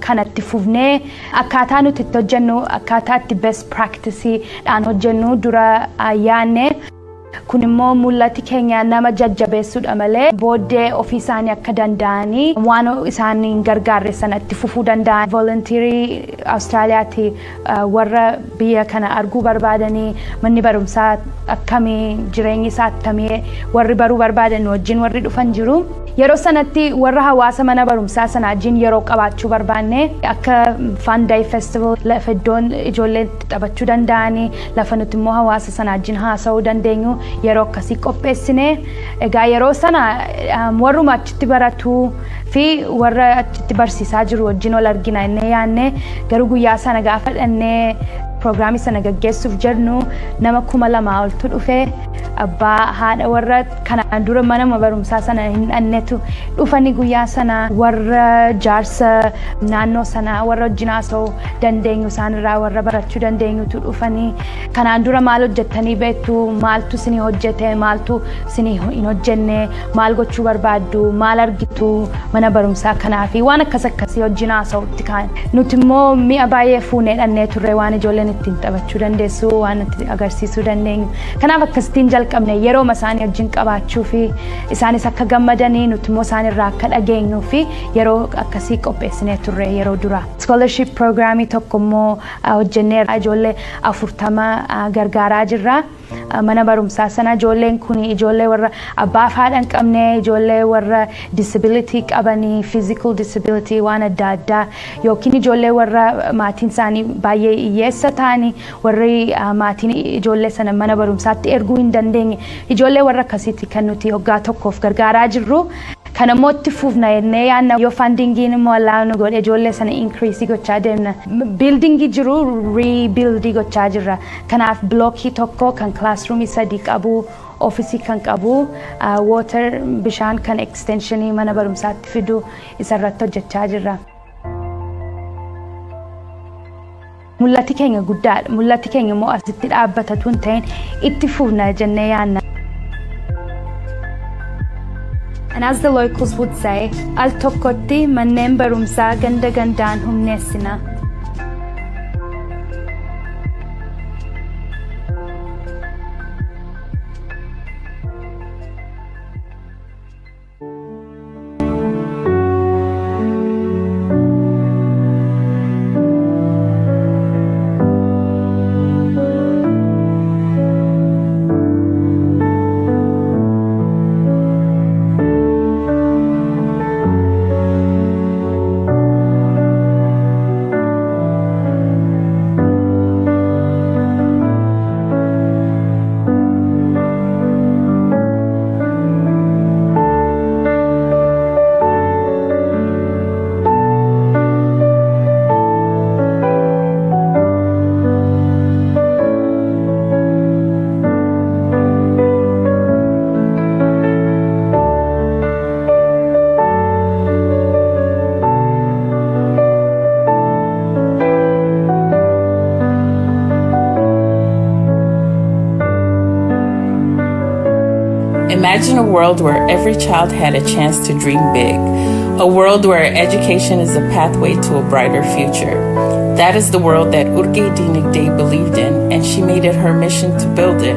kanatti fufnee akkaataa nuti itti hojjennu akkaataa itti best practice'dhaan hojjennu dura yaanne. Kun immoo mul'ati keenya nama jajjabeessuudha malee booddee ofii isaanii akka danda'anii waan isaaniin gargaarre sanatti fufuu danda'an. Volunteerii Awustiraaliyaatti warra biyya kana arguu barbaadanii manni barumsaa akkamii jireenyi isaa attamii warri baruu barbaadan wajjin warri dhufan jiru. Yeroo sanatti warra hawaasa mana barumsaa sana wajjin yeroo qabaachuu barbaanne akka Fun Day Festival lafa iddoon ijoolleen taphachuu danda'anii lafa nuti immoo hawaasa sana wajjin haasa'uu dandeenyu yeroo akkasii qopheessine. Egaa yeroo sana warruma achitti baratuu fi warra achitti barsiisaa jiru wajjin wal argina innee yaanne garuu guyyaa sana gaafa dhannee Programii sana gaggeessuuf jedhu nama 2,000 oltu dhufee abbaa haadha warra kanaan dura mana barumsaa sana hin dhannetu dhufanii guyyaa sana warra jaarsa naannoo sana warra wajjin haasa'uu dandeenyu isaanirraa warra barachuu dandeenyutu dhufanii kanaan dura maal hojjettanii beektu maaltu isinii hojjete maaltu isinii hin hojjenne maal gochuu barbaaddu maal argitu mana barumsaa kanaa fi waan akkasii wajjin haasa'uutti kaan nuti immoo mi'a baay'ee fuunee dhannee turre waan ijoolleen ittiin taphachuu dandeessu, waan itti agarsiisuu dandeenyu. Kanaaf akkasitiin jalqabne yeroo isaanii wajjin qabaachuu fi isaanis akka gammadanii nuti immoo isaanirraa akka dhageenyuu fi yeroo akkasii qopheessinee turre yeroo dura. Scholarship programii tokko immoo hojjennee ijoollee 40 gargaaraa jirra. Mana barumsaa sana ijoolleen kun ijoollee warra abbaa fi haadha hin qabne, ijoollee warra disability qabanii, physical disability waan adda addaa yookiin ijoollee warra maatiin isaanii baay'ee hiyyeessa ta'anii warri maatiin ijoollee sana mana barumsaatti erguu hin dandeenye ijoollee warra akkasiitti kan nuti waggaa tokkoof gargaaraa jirru. Kana immoo itti fufna jennee yaadna yoo fundingiin immoo allaanu godhe ijoollee sana increase gochaa deemna. Buildingii jiru rebuildii gochaa jirra. Kanaaf blookii tokko kan classroomii 3 qabu, ofisii kan qabu, water bishaan kan extensionii mana barumsaatti fidu isarratti hojjechaa jirra. Mul'ati keenya guddaadha. Mul'ati keenya immoo asitti dhaabbatatu hin ta'in itti fufna jennee yaadna. And as the locals would say, al tokkotti manneen barumsaa ganda gandaan humneessina. Imagine a world where every child had a chance to dream big, a world where education is a pathway to a brighter future. That is the world that Urge Diinegdee believed in, and she made it her mission to build it,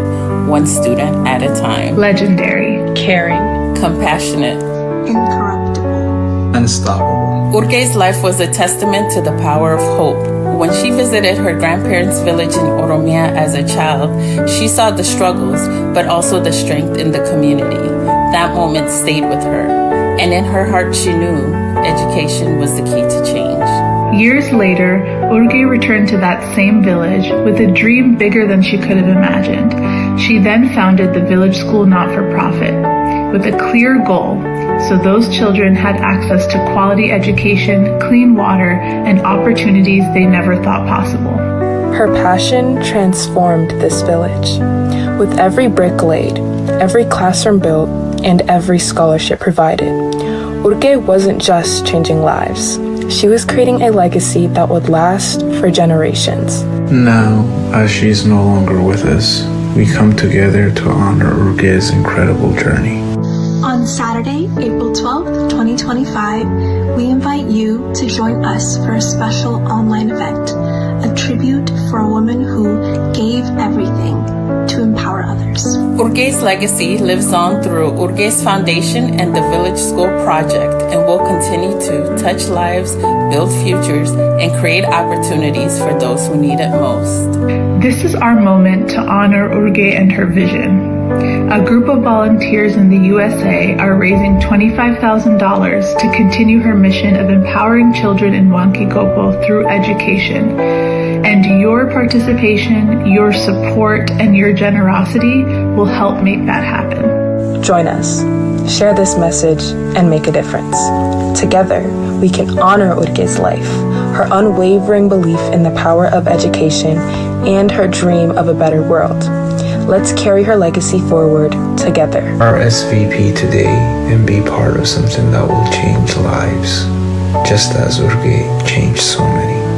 one student at a time. Legendary, caring, Compassionate, incorruptible, unstoppable. Urge's life was a testament to the power of hope. When she visited her grandparents' village in Oromia as a child, she saw the struggles, but also the strength in the community. That moment stayed with her. And in her heart, she knew education was the key to change. Years later, Urge returned to that same village with a dream bigger than she could have imagined. She then founded the village school not-for-profit with a clear goal, so those children had access to quality education, clean water, and opportunities they never thought possible. Her passion transformed this village. With every brick laid, every classroom built, and every scholarship provided, Urge wasn't just changing lives. She was creating a legacy that would last for generations. Now, as she's no longer with us, we come together to honor Urge's incredible journey. On Saturday, April 12th, 2025, we invite you to join us for a special online event, a tribute for a woman who gave everything to empower others. Urge's legacy lives on through Urge's Foundation and the Village School Project, and will continue to touch lives, build futures, and create opportunities for those who need it most. This is our moment to honor Urge and her vision. A group of volunteers in the USA are raising $25,000 to continue her mission of empowering children in Wankigopo through education. And your participation, your support, and your generosity will help make that happen. Join us, share this message, and make a difference. Together, we can honor Urge's life, her unwavering belief in the power of education, and her dream of a better world. Let's carry her legacy forward together. RSVP today and be part of something that will change lives, just as Urge changed so many.